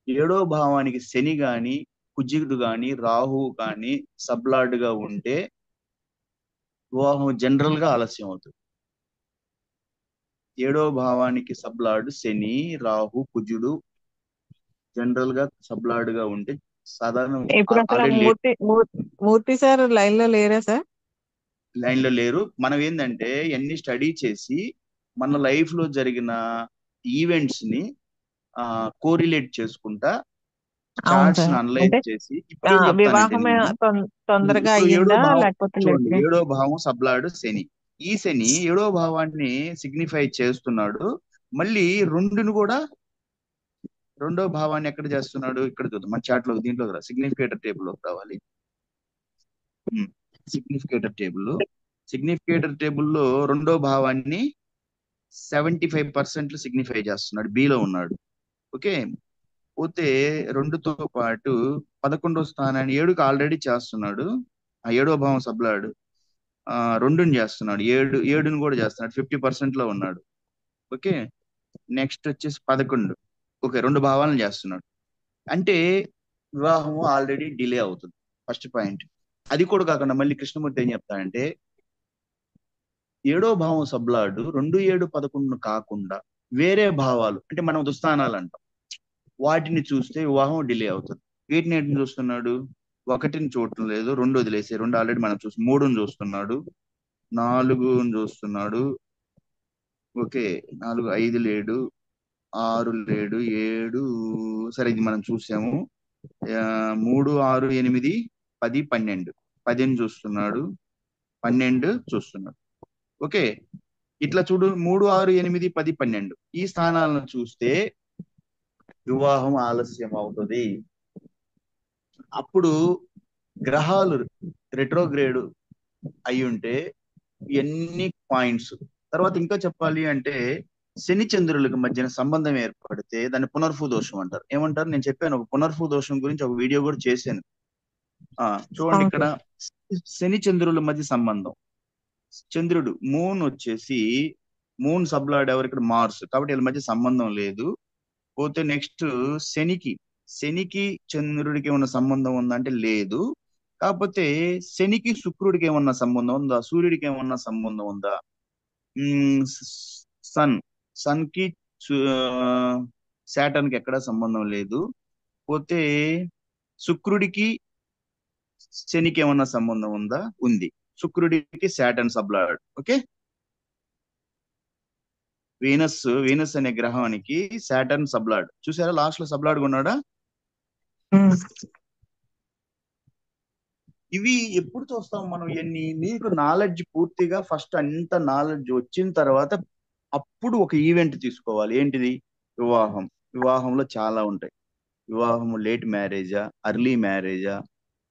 A: 7వ భావానికి శని గాని, కుజుడు గాని, రాహు గాని సబ్లాడ్ గా ఉంటే వివాహం జనరల్ గా ఆలస్యం అవుతుంది. 7వ భావానికి సబ్లాడ్ శని, రాహు, కుజుడు జనరల్ గా సబ్లాడ్ గా ఉంటే సాధారణ
B: ఇప్పుడు అసలు
A: ఆల్రెడీ
B: మూర్తి సార్ లైన్ లో లేరా సార్?
A: లైన్ లో లేరు. మనం ఏంటంటే ఎన్ని స్టడీ చేసి మన లైఫ్ లో జరిగిన ఈవెంట్స్ ని కోరిలేట్ చేసుకుంటా
B: అవును
A: చార్ట్స్ ని
B: సార్.
A: అనలైజ్
B: అంటే
A: చేసి ఇప్పుడు ఏం చెప్తానంటే
B: వివాహమే
A: నేను,
B: తొందరగా
A: ఇప్పుడు ఏడో
B: అయ్యిందా
A: భావం
B: లేకపోతే
A: చూడండి,
B: లేట్?
A: 7వ భావం సబ్లాడు శని. ఈ శని 7వ భావాన్ని సిగ్నిఫై చేస్తున్నాడు. మళ్ళీ రెండును కూడా, 2వ భావాన్ని ఎక్కడ చేస్తున్నాడు? ఇక్కడ చూద్దాం మన చాట్ లో, దీంట్లో సిగ్నిఫికేటర్ టేబుల్ లోకి రావాలి. సిగ్నిఫికేటర్ టేబుల్లో 2వ భావాన్ని 75% సిగ్నిఫై చేస్తున్నాడు, బిలో ఉన్నాడు. ఓకే, పోతే 2తో పాటు 11వ స్థానాన్ని 7కి ఆల్రెడీ చేస్తున్నాడు. 7వ భావం సబ్లాడు 2ని చేస్తున్నాడు, ఏడుని కూడా చేస్తున్నాడు, 50% లో ఉన్నాడు. ఓకే, నెక్స్ట్ వచ్చేసి 11. ఓకే, 2 భావాలను చేస్తున్నాడు అంటే వివాహం ఆల్రెడీ డిలే అవుతుంది. First point. అది కూడా కాకుండా మళ్ళీ కృష్ణమూర్తి ఏం చెప్తాడంటే, ఏడో భావం సబ్లార్డు 2, 7, 11 కాకుండా వేరే భావాలు అంటే మనం దుస్థానాలు అంటాం, వాటిని చూస్తే వివాహం డిలే అవుతుంది. వీటిని ఏంటి చూస్తున్నాడు? ఒకటిని చూడటం లేదు, రెండు వదిలేసి, రెండు ఆల్రెడీ మనం చూసి, మూడుని చూస్తున్నాడు, నాలుగుని చూస్తున్నాడు. ఓకే, 4, 5 లేడు, 6 లేడు, 7 సరే ఇది మనం చూసాము. 3, 6, 8, 10, 12 10ని చూస్తున్నాడు, 12 చూస్తున్నాడు. ఓకే, ఇట్లా చూడు, 3, 6, 8, 10, 12 ఈ స్థానాలను చూస్తే వివాహం ఆలస్యం అవుతుంది. అప్పుడు గ్రహాలు రెట్రోగ్రేడ్ అయి ఉంటే ఎన్ని పాయింట్స్. తర్వాత ఇంకా చెప్పాలి అంటే శని చంద్రులకు మధ్యన సంబంధం ఏర్పడితే దాన్ని పునర్భూ దోషం అంటారు. ఏమంటారు? నేను చెప్పాను, ఒక పునర్భూ దోషం గురించి ఒక వీడియో కూడా చేశాను. చూడండి
B: అవును
A: ఇక్కడ,
B: సార్.
A: శని చంద్రుల మధ్య సంబంధం. చంద్రుడు మూన్ వచ్చేసి, మూన్ సబ్లాడ్ ఎవరు ఇక్కడ? మార్స్. కాబట్టి వీళ్ళ మధ్య సంబంధం లేదు. పోతే నెక్స్ట్ శనికి, శనికి చంద్రుడికి ఏమన్నా సంబంధం ఉందా అంటే లేదు. కాకపోతే శనికి శుక్రుడికి ఏమన్నా సంబంధం ఉందా? సూర్యుడికి ఏమన్నా సంబంధం ఉందా? ఉమ్, సన్, సన్ కి శాటర్న్ కి ఎక్కడా సంబంధం లేదు. పోతే శుక్రుడికి శనికి ఏమన్నా సంబంధం ఉందా? ఉంది. శుక్రుడికి శాటర్న్ సబ్లాడ్. ఓకే, వీనస్, వీనస్ అనే గ్రహానికి శాటర్న్ సబ్లాడ్. చూసారా లాస్ట్ లో సబ్లాడ్ ఉన్నాడా?
B: ఉమ్.
A: ఇవి ఎప్పుడు చూస్తాం మనం? ఇవన్నీ మీకు నాలెడ్జ్ పూర్తిగా ఫస్ట్ అంత నాలెడ్జ్ వచ్చిన తర్వాత అప్పుడు ఒక ఈవెంట్ తీసుకోవాలి. ఏంటిది? వివాహం. వివాహంలో చాలా ఉంటాయి. వివాహం లేట్ మ్యారేజా, అర్లీ మ్యారేజా,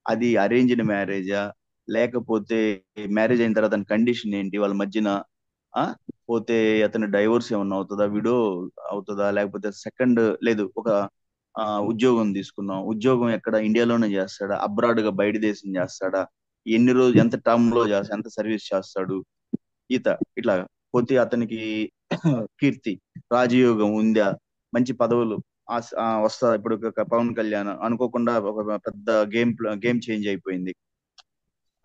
A: అది అరేంజ్డ్ మ్యారేజా, లేకపోతే మ్యారేజ్ అయిన తర్వాత కండిషన్ ఏంటి వాళ్ళ మధ్యన, ఆ పోతే అతను డైవోర్స్ ఏమన్నా అవుతుందా, విడో అవుతుందా, లేకపోతే సెకండ్ లేదు ఒక ఉద్యోగం తీసుకున్నాం, ఉద్యోగం ఎక్కడ ఇండియాలోనే చేస్తాడా, అబ్రాడ్ గా బయట దేశం చేస్తాడా, ఎన్ని రోజు ఎంత టర్మ్ లో చేస్తా, ఎంత సర్వీస్ చేస్తాడు, ఈత ఇట్లా. పోతే అతనికి కీర్తి, రాజయోగం ఉందా, మంచి పదవులు వస్తా. ఇప్పుడు ఒక పవన్ కళ్యాణ్ అనుకోకుండా ఒక పెద్ద గేమ్ చేంజ్ అయిపోయింది.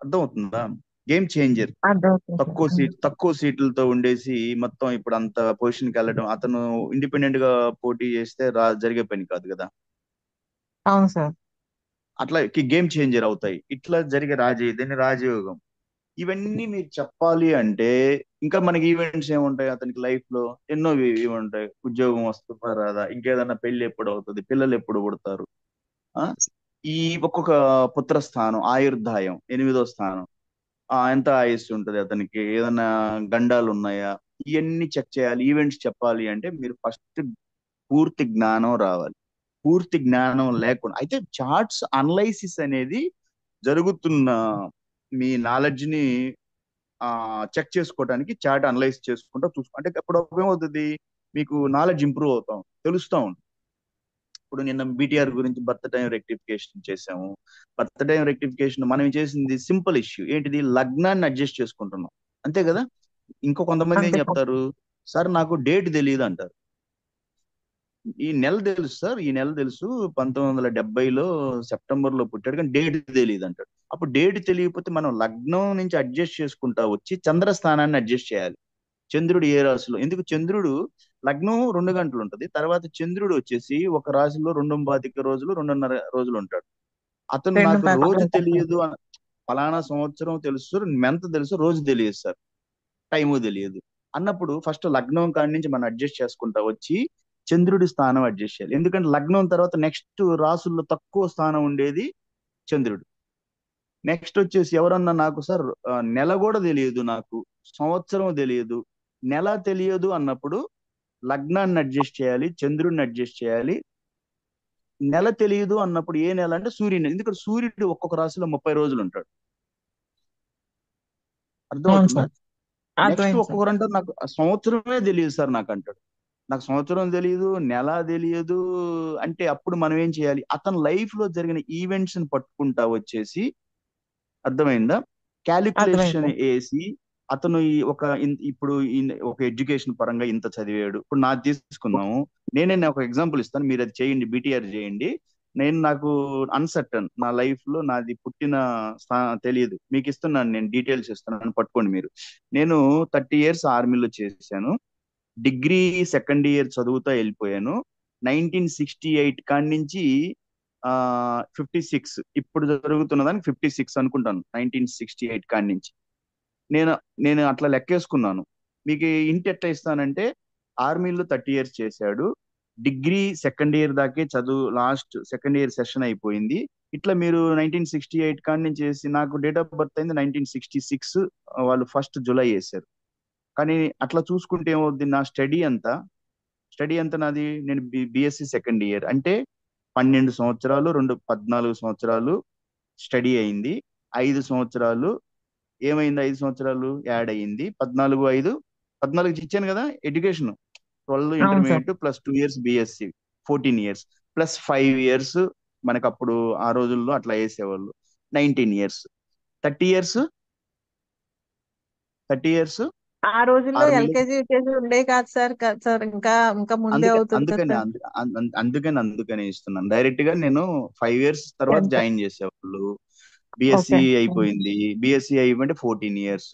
A: అర్థమవుతుందా? Game changer.
B: అర్థమవుతుంది సార్.
A: తక్కువ సీట్లతో ఉండేసి మొత్తం ఇప్పుడు అంత పొజిషన్ కి వెళ్ళడం, అతను ఇండిపెండెంట్ గా పోటీ చేస్తే జరిగే పని కాదు కదా.
B: అవును సార్.
A: అట్లా గేమ్ చేంజర్ అవుతాయి. ఇట్లా జరిగే దీన్ని రాజయోగం. ఇవన్నీ మీరు చెప్పాలి అంటే ఇంకా మనకి ఈవెంట్స్ ఏముంటాయి? అతనికి లైఫ్ లో ఎన్నో ఇవి ఉంటాయి. ఉద్యోగం వస్తుందా రాదా, ఇంకేదన్నా పెళ్లి ఎప్పుడు అవుతుంది, పిల్లలు ఎప్పుడు పుడతారు, ఆ ఈ ఒక్కొక్క పుత్రస్థానం, ఆయుర్దాయం 8వ స్థానం, ఎంత ఆయుస్సు ఉంటుంది అతనికి, ఏదైనా గండాలు ఉన్నాయా, ఇవన్నీ చెక్ చేయాలి. ఈవెంట్స్ చెప్పాలి అంటే మీరు ఫస్ట్ పూర్తి జ్ఞానం రావాలి. పూర్తి జ్ఞానం లేకుండా అయితే చార్ట్స్ అనలైసిస్ అనేది జరుగుతున్న, మీ నాలెడ్జ్ ని చెక్ చేసుకోవడానికి చార్ట్ అనలైజ్ చేసుకుంటా అంటే అప్పుడు ఏమవుతుంది, మీకు నాలెడ్జ్ ఇంప్రూవ్ అవుతాం, తెలుస్తా ఉంటుంది. ఇప్పుడు నిన్న బీటీఆర్ గురించి బర్త్ టైం రెక్టిఫికేషన్ చేసాము. బర్త్ టైం రెక్టిఫికేషన్ మనం చేసింది సింపుల్ ఇష్యూ. ఏంటిది? లగ్నాన్ని అడ్జస్ట్ చేసుకుంటున్నాం, అంతే కదా. ఇంకో కొంతమంది ఏం
B: అంతే సార్.
A: చెప్తారు, సార్ నాకు డేట్ తెలియదు అంటారు. ఈ నెల తెలుసు సార్, ఈ నెల తెలుసు, 1970లో సెప్టెంబర్ లో పుట్టాడు, కానీ డేట్ తెలియదు అంటాడు. అప్పుడు డేట్ తెలియకపోతే మనం లగ్నం నుంచి అడ్జస్ట్ చేసుకుంటా వచ్చి చంద్రస్థానాన్ని అడ్జస్ట్ చేయాలి. చంద్రుడు ఏ రాశిలో, ఎందుకు చంద్రుడు లగ్నం 2 గంటలు ఉంటది, తర్వాత చంద్రుడు వచ్చేసి ఒక రాశిలో 22 రోజులు, 2.5 రోజులు ఉంటాడు. అతను
B: రెండు
A: నాకు
B: ప్యాకెట్లు
A: రోజు
B: ఉంటాయి సార్.
A: తెలియదు ఫలానా సంవత్సరం తెలుసు, మెంత తెలుసు, రోజు తెలియదు సార్, టైము తెలియదు అన్నప్పుడు ఫస్ట్ లగ్నం కాడి నుంచి మనం అడ్జస్ట్ చేసుకుంటా వచ్చి చంద్రుడి స్థానం అడ్జస్ట్ చేయాలి. ఎందుకంటే లగ్నం తర్వాత నెక్స్ట్ రాసుల్లో తక్కువ స్థానం ఉండేది చంద్రుడు. నెక్స్ట్ వచ్చేసి ఎవరన్నా నాకు సార్ నెల కూడా తెలియదు నాకు, సంవత్సరం తెలియదు, నెల తెలియదు అన్నప్పుడు లగ్నాన్ని అడ్జస్ట్ చేయాలి, చంద్రుడిని అడ్జస్ట్ చేయాలి. నెల తెలియదు అన్నప్పుడు ఏ నెల అంటే సూర్యుని, ఎందుకంటే సూర్యుడు ఒక్కొక్క రాశిలో 30 రోజులు ఉంటాడు.
B: అవును
A: అర్థమవుతుందా?
B: సార్.
A: నెక్స్ట్
B: అర్థమైంది సార్.
A: ఒక్కొక్కరు అంటారు నాకు సంవత్సరమే తెలియదు సార్ నాకు అంటాడు. నాకు సంవత్సరం తెలియదు, నెల తెలియదు. అంటే అప్పుడు మనం ఏం చేయాలి? అతని లైఫ్ లో జరిగిన ఈవెంట్స్ ని పట్టుకుంటా వచ్చేసి, అర్థమైందా,
B: అర్థమైంది
A: క్యాలిక్యులేషన్
B: సార్.
A: వేసి అతను ఇప్పుడు ఒక ఎడ్యుకేషన్ పరంగా ఇంత చదివాడు. ఇప్పుడు నాది తీసుకుందాము, నేనే ఒక ఎగ్జాంపుల్ ఇస్తాను, మీరు అది చేయండి, బీటీఆర్ చేయండి. నాకు అన్సర్టన్, నా లైఫ్ లో నాది పుట్టిన తెలియదు. మీకు ఇస్తున్నాను, నేను డీటెయిల్స్ ఇస్తున్నాను, పట్టుకోండి మీరు. నేను 30 years ఆర్మీలో చేశాను. డిగ్రీ సెకండ్ ఇయర్ చదువుతా వెళ్ళిపోయాను. 1968 కాడి నుంచి 56, ఇప్పుడు జరుగుతున్న దానికి 56 అనుకుంటాను. 1968 కాడి నుంచి నేను నేను అట్లా లెక్కేసుకున్నాను. మీకు ఇంటి ఎట్లా ఇస్తానంటే, ఆర్మీలో 30 years చేశాడు, డిగ్రీ సెకండ్ ఇయర్ దాకే చదువు, లాస్ట్ సెకండ్ ఇయర్ సెషన్ అయిపోయింది. ఇట్లా మీరు 1968 కాడి నుంచి చేసి, నాకు డేట్ ఆఫ్ బర్త్ అయింది 1966, వాళ్ళు 1st July వేశారు. కానీ అట్లా చూసుకుంటే ఏమవుద్ది, నా స్టడీ అంతా నాది, నేను బిఎస్సి సెకండ్ ఇయర్ అంటే 12 సంవత్సరాలు, 14 సంవత్సరాలు స్టడీ అయింది. 5 సంవత్సరాలు ఏమైంది, 5 సంవత్సరాలు యాడ్ అయ్యింది, 14 ఇచ్చాను కదా ఎడ్యుకేషన్. 12
B: అవును sir.
A: Intermediate plus 2 years BSc, 14 years plus 5 years. మనకు అప్పుడు ఆ రోజుల్లో అట్లా వేసేవాళ్ళు. 19 years, 30 years, 30 years
B: ఆ రోజుల్లో
A: ఆర్మీలో.
B: ఎల్కేజీ యూకేజీ ఉండే కాదు సార్, ఇంకా ఇంకా ముందే
A: అందుకే
B: అవుతుంది కదా
A: అందుకని
B: సార్.
A: అందుకని ఇస్తున్నాను. డైరెక్ట్ గా నేను 5 years తర్వాత
B: 10th.
A: జాయిన్ చేసేవాళ్ళు. BSc
B: okay.
A: అయిపోయింది. బిఎస్సి అయిపోయింటే 14 years,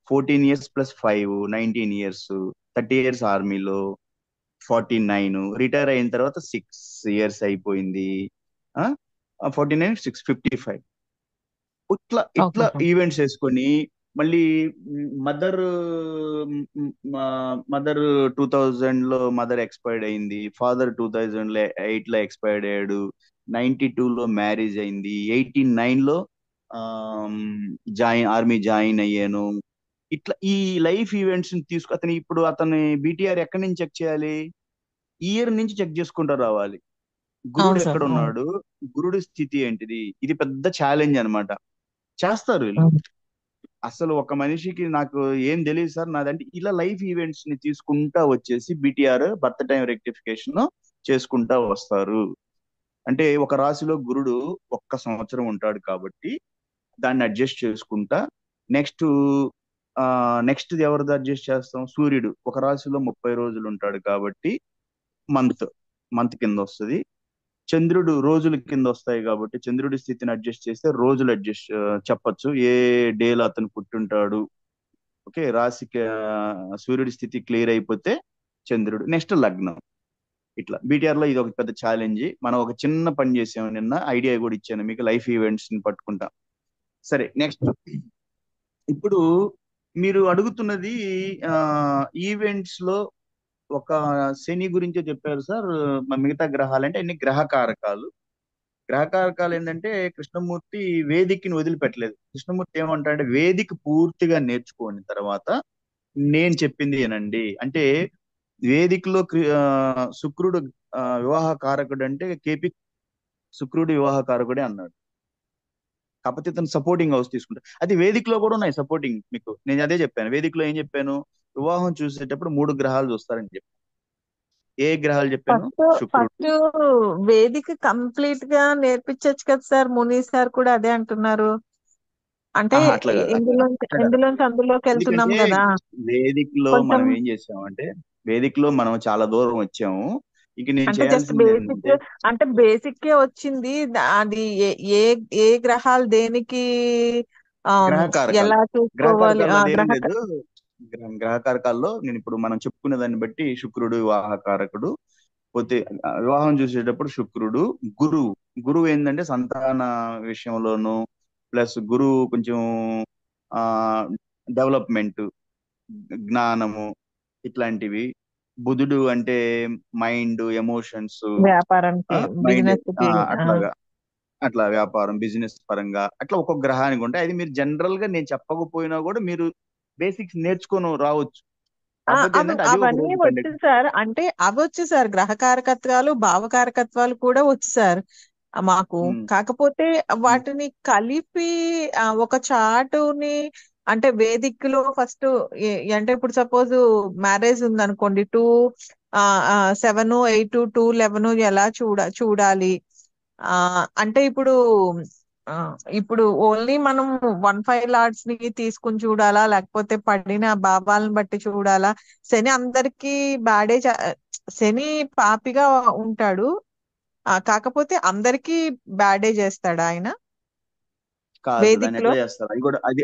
A: 14 years plus 5, 19 years, 30 years ఆర్మీలో, 49. రిటైర్ అయిన తర్వాత 6 years అయిపోయింది. 49, 6, 55. ఇట్లా
B: ఓకే
A: ఇట్లా
B: సార్.
A: ఈవెంట్స్ వేసుకొని మళ్ళీ మదర్ మదర్ 2000 లో మదర్ ఎక్స్పైర్డ్ అయింది. ఫాదర్ 2008 లో ఎక్స్పైర్డ్ అయ్యాడు. 92 లో మ్యారేజ్ అయింది. 89 లో ఆర్మీ జాయిన్ అయ్యాను. ఇట్లా ఈ లైఫ్ ఈవెంట్స్ అతని బీటీఆర్ ఎక్కడి నుంచి చెక్ చేయాలి? ఇయర్ నుంచి చెక్ చేసుకుంటూ రావాలి. గురుడు
B: అవును సార్.
A: ఎక్కడ
B: అవును.
A: ఉన్నాడు, గురుడి స్థితి ఏంటిది, ఇది పెద్ద ఛాలెంజ్ అన్నమాట. చేస్తారు వీళ్ళు.
B: అవును.
A: అసలు ఒక మనిషికి, నాకు ఏం తెలియదు సార్ నాదంటే, ఇలా లైఫ్ ఈవెంట్స్ ని తీసుకుంటా వచ్చేసి బీటీఆర్ బర్త్ టైం రెక్టిఫికేషన్ చేసుకుంటా వస్తారు. అంటే ఒక రాశిలో గురుడు 1 సంవత్సరం ఉంటాడు కాబట్టి దాన్ని అడ్జస్ట్ చేసుకుంటా. నెక్స్ట్ నెక్స్ట్ ఎవరిది అడ్జస్ట్ చేస్తాం? సూర్యుడు ఒక రాశిలో 30 రోజులు ఉంటాడు కాబట్టి మంత్ మంత్ కింద వస్తుంది. చంద్రుడు రోజుల కింద వస్తాయి కాబట్టి చంద్రుడి స్థితిని అడ్జస్ట్ చేస్తే రోజులు అడ్జస్ట్ చెప్పొచ్చు, ఏ డేలో అతను పుట్టుంటాడు. ఓకే, రాశికి సూర్యుడి స్థితి క్లియర్ అయిపోతే చంద్రుడు, నెక్స్ట్ లగ్నం. ఇట్లా బీటీఆర్ లో ఇది ఒక పెద్ద ఛాలెంజ్. మనం ఒక చిన్న పని చేసాము నిన్న, ఐడియా కూడా ఇచ్చాను మీకు, లైఫ్ ఈవెంట్స్ ని పట్టుకుంటా. సరే, నెక్స్ట్. ఇప్పుడు మీరు అడుగుతున్నది ఈవెంట్స్ లో ఒక శని గురించే చెప్పారు సార్. మిగతా గ్రహాలు అంటే అన్ని గ్రహకారకాలు. గ్రహకారకాలు ఏంటంటే, కృష్ణమూర్తి వేదికని వదిలిపెట్టలేదు. కృష్ణమూర్తి ఏమంటాడంటే, వేదిక పూర్తిగా నేర్చుకోని తర్వాత నేను చెప్పింది ఏనండి అంటే, వేదికలో శుక్రుడు వివాహ కారకుడు అంటే కేపి శుక్రుడు వివాహ కారకుడే అన్నాడు. కాకపోతే ఇతను సపోర్టింగ్ హౌస్ తీసుకుంటాడు. అది వేదికలో కూడా ఉన్నాయి సపోర్టింగ్. మీకు నేను అదే చెప్పాను, వేదికలో ఏం చెప్పాను, వివాహం చూసేటప్పుడు 3 గ్రహాలు చూస్తారని చెప్పాను. ఏ గ్రహాలు చెప్పాను?
B: ఫస్ట్
A: శుక్రుడు.
B: ఫస్ట్ వేదిక కంప్లీట్ గా నేర్పించచ్చు కదా సార్, ముని సార్ కూడా అదే అంటున్నారు. అంటే
A: ఆహా, అట్లా కాదు, అట్లా కాదు.
B: ఇందులోంచి అందులోకి వెళ్తున్నాం
A: ఎందుకంటే
B: కదా
A: వేదికలో
B: కొంచెం.
A: మనం ఏం చేసామంటే, వేదికలో మనం చాలా దూరం వచ్చాము. ఇక నేను
B: అంటే జస్ట్
A: చేయాల్సింది
B: బేసిక్,
A: ఏంటంటే,
B: అంటే బేసిక్ వచ్చింది. అది ఏ ఏ ఏ గ్రహాలు దేనికి ఆమ్,
A: గ్రహకారకాలు.
B: ఎలా చూసుకోవాలి
A: గ్రహకారకాల్లో
B: ఆ
A: అదేం
B: గ్రహ.
A: లేదు. గ్రహకారకాల్లో నేను ఇప్పుడు మనం చెప్పుకునే దాన్ని బట్టి శుక్రుడు వివాహకారకుడు. పోతే వివాహం చూసేటప్పుడు శుక్రుడు. గురువు గురువు ఏంటంటే సంతాన విషయంలోను, ప్లస్ గురువు కొంచెం ఆ డెవలప్మెంట్, జ్ఞానము, ఇట్లాంటివి. బుధుడు అంటే మైండ్, ఎమోషన్స్,
B: వ్యాపారానికి,
A: మైండ్,
B: బిజినెస్ కి.
A: అట్లాగా. అట్లా వ్యాపారం, బిజినెస్ పరంగా అట్లా ఒక్కొక్క గ్రహానికి ఉంటాయి. అది మీరు జనరల్ గా నేను చెప్పకపోయినా కూడా మీరు బేసిక్స్ నేర్చుకొని రావచ్చు. కాకపోతే
B: అవి
A: ఏంటంటే అది ఒక
B: అవన్నీ
A: రోజు
B: వచ్చు
A: కండక్ట్.
B: సార్. అంటే అవి వచ్చు సార్, గ్రహకారకత్వాలు భావకారకత్వాలు కూడా వచ్చు సార్ మాకు. కాకపోతే వాటిని కలిపి ఒక చార్టుని, అంటే వేదికలో ఫస్ట్ అంటే ఇప్పుడు సపోజ్ మ్యారేజ్ ఉంది అనుకోండి, 2 7 8 2 11 ఎలా చూడాలి. ఆ అంటే ఆ ఇప్పుడు ఓన్లీ మనం 1 5 లార్డ్స్ ని తీసుకుని చూడాలా, లేకపోతే పడిన భావాలను బట్టి చూడాలా? శని అందరికీ బ్యాడే, శని పాపిగా ఉంటాడు. కాకపోతే అందరికీ బ్యాడే చేస్తాడా ఆయన
A: కాదు, దాన్ని
B: వేదిక్ లో?
A: ఎట్లా చేస్తారు,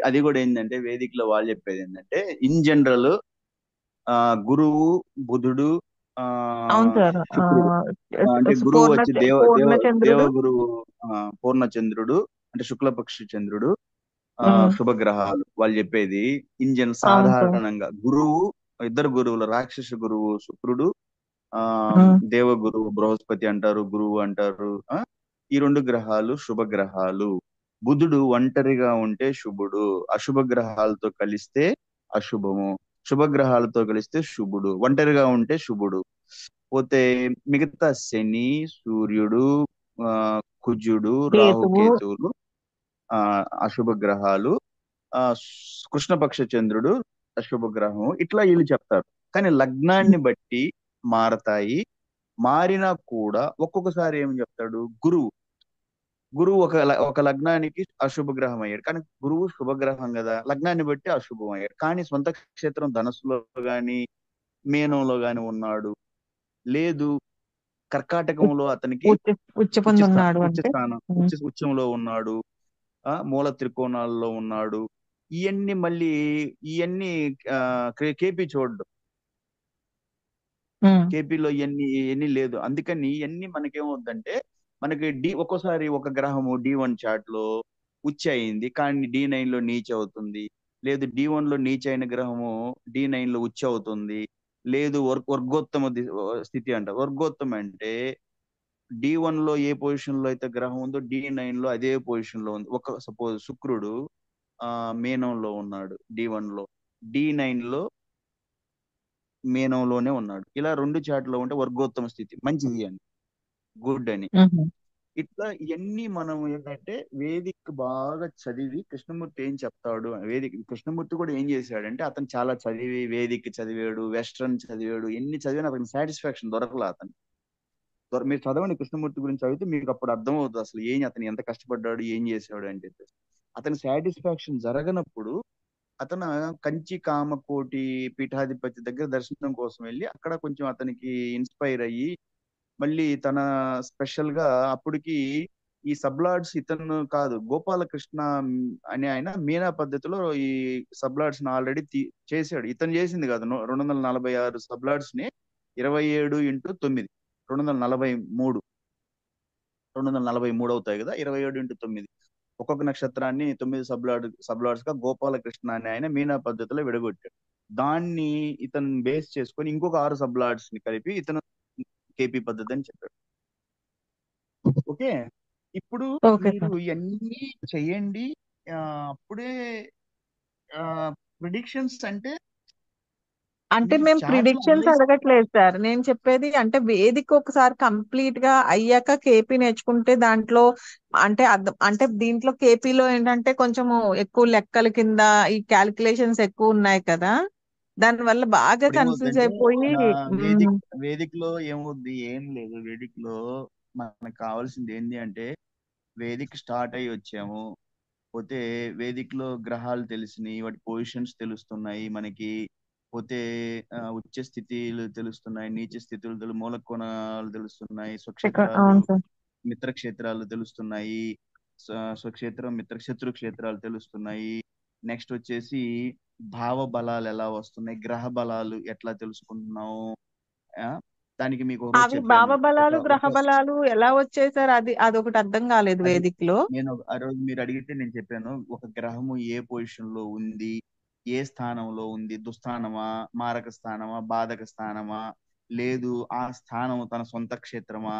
A: అది కూడా ఏంటంటే వేదికలో వాళ్ళు చెప్పేది ఏంటంటే ఇన్ జనరల్ గురువు బుధుడు, ఆ
B: అవును సార్.
A: శుక్రుడు, అంటే గురువు వచ్చి దేవ
B: పూర్ణచంద్రుడు.
A: గురువు, పూర్ణచంద్రుడు అంటే శుక్లపక్ష చంద్రుడు,
B: ఉమ్,
A: శుభగ్రహాలు వాళ్ళు చెప్పేది. ఇంజన్
B: అవును సార్.
A: సాధారణంగా గురువు, ఇద్దరు గురువులు, రాక్షస గురువు శుక్రుడు, ఆ
B: ఉమ్,
A: దేవ గురువు బృహస్పతి అంటారు, గురువు అంటారు. ఈ రెండు గ్రహాలు శుభగ్రహాలు. బుధుడు ఒంటరిగా ఉంటే శుభుడు, అశుభ గ్రహాలతో కలిస్తే అశుభము, శుభగ్రహాలతో కలిస్తే శుభుడు. ఒంటరిగా ఉంటే శుభుడు. పోతే మిగతా శని, సూర్యుడు, ఆ కుజుడు,
B: కేతువు.
A: రాహుకేతువులు ఆ అశుభ గ్రహాలు. కృష్ణపక్ష చంద్రుడు అశుభ గ్రహం. ఇట్లా వీళ్ళు చెప్తారు. కానీ లగ్నాన్ని బట్టి మారతాయి. మారినా కూడా ఒక్కొక్కసారి ఏం చెప్తాడు గురువు. గురువు ఒక లగ్నానికి అశుభ గ్రహం అయ్యాడు, కానీ గురువు శుభగ్రహం కదా, లగ్నాన్ని బట్టి అశుభం అయ్యాడు. కానీ సొంత క్షేత్రం ధనస్సులో గాని మీనంలో గాని ఉన్నాడు, లేదు కర్కాటకంలో అతనికి
B: ఉచ్చ ఉచ్చ పొంది ఉన్నాడు
A: ఉచ్చ
B: అంటే.
A: స్థానం,
B: ఉమ్,
A: ఉచ్చంలో ఉన్నాడు, మూల త్రికోణాల్లో ఉన్నాడు. ఇవన్నీ మళ్ళీ ఇవన్నీ కేపీ చూడడు.
B: ఉమ్,
A: కేపీలో ఇవన్నీ లేదు. అందుకని ఇవన్నీ మనకేమవుద్దంటే, మనకి ఒక్కోసారి ఒక గ్రహము D1 చార్ట్ లో ఉచ్చ అయింది, కానీ D9 లో నీచ అవుతుంది. లేదు D1 లో నీచ అయిన గ్రహము D9 లో ఉచ్చ అవుతుంది. లేదు వర్గోత్తమ స్థితి అంట. వర్గోత్తమ అంటే D1 లో ఏ పొజిషన్ లో అయితే గ్రహం ఉందో D9 లో అదే పొజిషన్ లో ఉంది. ఒక సపోజ్ శుక్రుడు ఆ మీనంలో ఉన్నాడు D1 లో, D9 లో మీనంలోనే ఉన్నాడు. ఇలా రెండు చాట్లో ఉంటే వర్గోత్తమ స్థితి మంచిది అని, గుడ్ అని.
B: ఉహు.
A: ఇట్లా ఇవన్నీ మనం ఏంటంటే వేదిక్ బాగా చదివి కృష్ణమూర్తి ఏం చెప్తాడు, కృష్ణమూర్తి కూడా ఏం చేశాడంటే అతను చాలా చదివి వేదిక్ చదివాడు, వెస్ట్రన్ చదివాడు, ఎన్ని చదివినా అతనికి సాటిస్ఫాక్షన్ దొరకలా అతను. మీరు చదవండి కృష్ణమూర్తి గురించి చదివితే మీకు అప్పుడు అర్థం అవుతుంది అసలు అతను ఎంత కష్టపడ్డాడు, ఏం చేశాడు అని చెప్పేసి. అతని సాటిస్ఫాక్షన్ జరగనప్పుడు అతను కంచి కామకోటి పీఠాధిపతి దగ్గర దర్శనం కోసం వెళ్ళి అక్కడ కొంచెం అతనికి ఇన్స్పైర్ అయ్యి మళ్ళీ తన స్పెషల్ గా అప్పటికి ఈ సబ్లార్డ్స్ ఇతను కాదు, గోపాలకృష్ణ అనే ఆయన మీనా పద్ధతిలో ఈ సబ్లార్డ్స్ ని ఆల్రెడీ చేశాడు. ఇతను చేసింది కాదు. 246 సబ్లార్డ్స్ ని 27x9 243 243 అవుతాయి కదా, 27x9 ఒక్కొక్క నక్షత్రాన్ని 9 సబ్లార్డ్స్ గా గోపాలకృష్ణ అనే ఆయన మీనా పద్ధతిలో విడగొట్టాడు. దాన్ని ఇతను బేస్ చేసుకొని ఇంకొక 6 సబ్లార్డ్స్ ని కలిపి ఇతను కేపీ పద్ధతి అని చెప్పాడు. ఓకే. ఇప్పుడు
B: ఓకే
A: మీరు
B: సార్.
A: ఇవన్నీ చెయ్యండి. అప్పుడే ప్రిడిక్షన్స్ అంటే
B: అంటే
A: మీరు
B: మేము
A: చార్ట్ లో
B: ప్రిడిక్షన్స్
A: అనలైజ్.
B: అడగట్లేదు సార్. నేను చెప్పేది అంటే వేదిక ఒకసారి కంప్లీట్ గా అయ్యాక కేపీ నేర్చుకుంటే దాంట్లో అంటే అంటే దీంట్లో కేపీలో ఏంటంటే కొంచెము ఎక్కువ లెక్కల కింద ఈ క్యాలిక్యులేషన్స్ ఎక్కువ ఉన్నాయి కదా, దాని వల్ల బాగా
A: ఇప్పుడు
B: కన్ఫ్యూజ్
A: ఏమవుతుందంటే
B: అయిపోయి.
A: వేదిక్ వేదిక్ లో ఏమవుద్ది, ఏం లేదు. వేదిక్ లో మనకు కావాల్సింది ఏంటి అంటే వేదిక్ స్టార్ట్ అయ్యి వచ్చాము, పోతే వేదిక్ లో గ్రహాలు తెలిసినాయి, వాటి పొజిషన్స్ తెలుస్తున్నాయి మనకి. పోతే ఉచ్చ స్థితిలు తెలుస్తున్నాయి, నీచ స్థితులు మూల కోణాలు తెలుస్తున్నాయి, స్వక్షేత్రాలు
B: అవును సార్.
A: మిత్రక్షేత్రాలు తెలుస్తున్నాయి, స్వక్షేత్రం మిత్ర శత్రు క్షేత్రాలు తెలుస్తున్నాయి. నెక్స్ట్ వచ్చేసి భావ బలాలు ఎలా వస్తున్నాయి, గ్రహ బలాలు ఎట్లా తెలుసుకుంటున్నాము. ఆ, దానికి మీకు ఒక రోజు
B: అవి
A: చెప్పాను. ఒక
B: భావబలాలు గ్రహ
A: ఒక
B: బలాలు ఎలా వచ్చాయి సార్? అదొకటి అర్థం కాలేదు
A: అది
B: వేదిక్ లో.
A: నేను ఆ రోజు మీరు అడిగితే నేను చెప్పాను, ఒక గ్రహము ఏ పొజిషన్ లో ఉంది, ఏ స్థానంలో ఉంది, దుస్థానమా, మారక స్థానమా, బాధక స్థానమా, లేదు ఆ స్థానము తన సొంత క్షేత్రమా,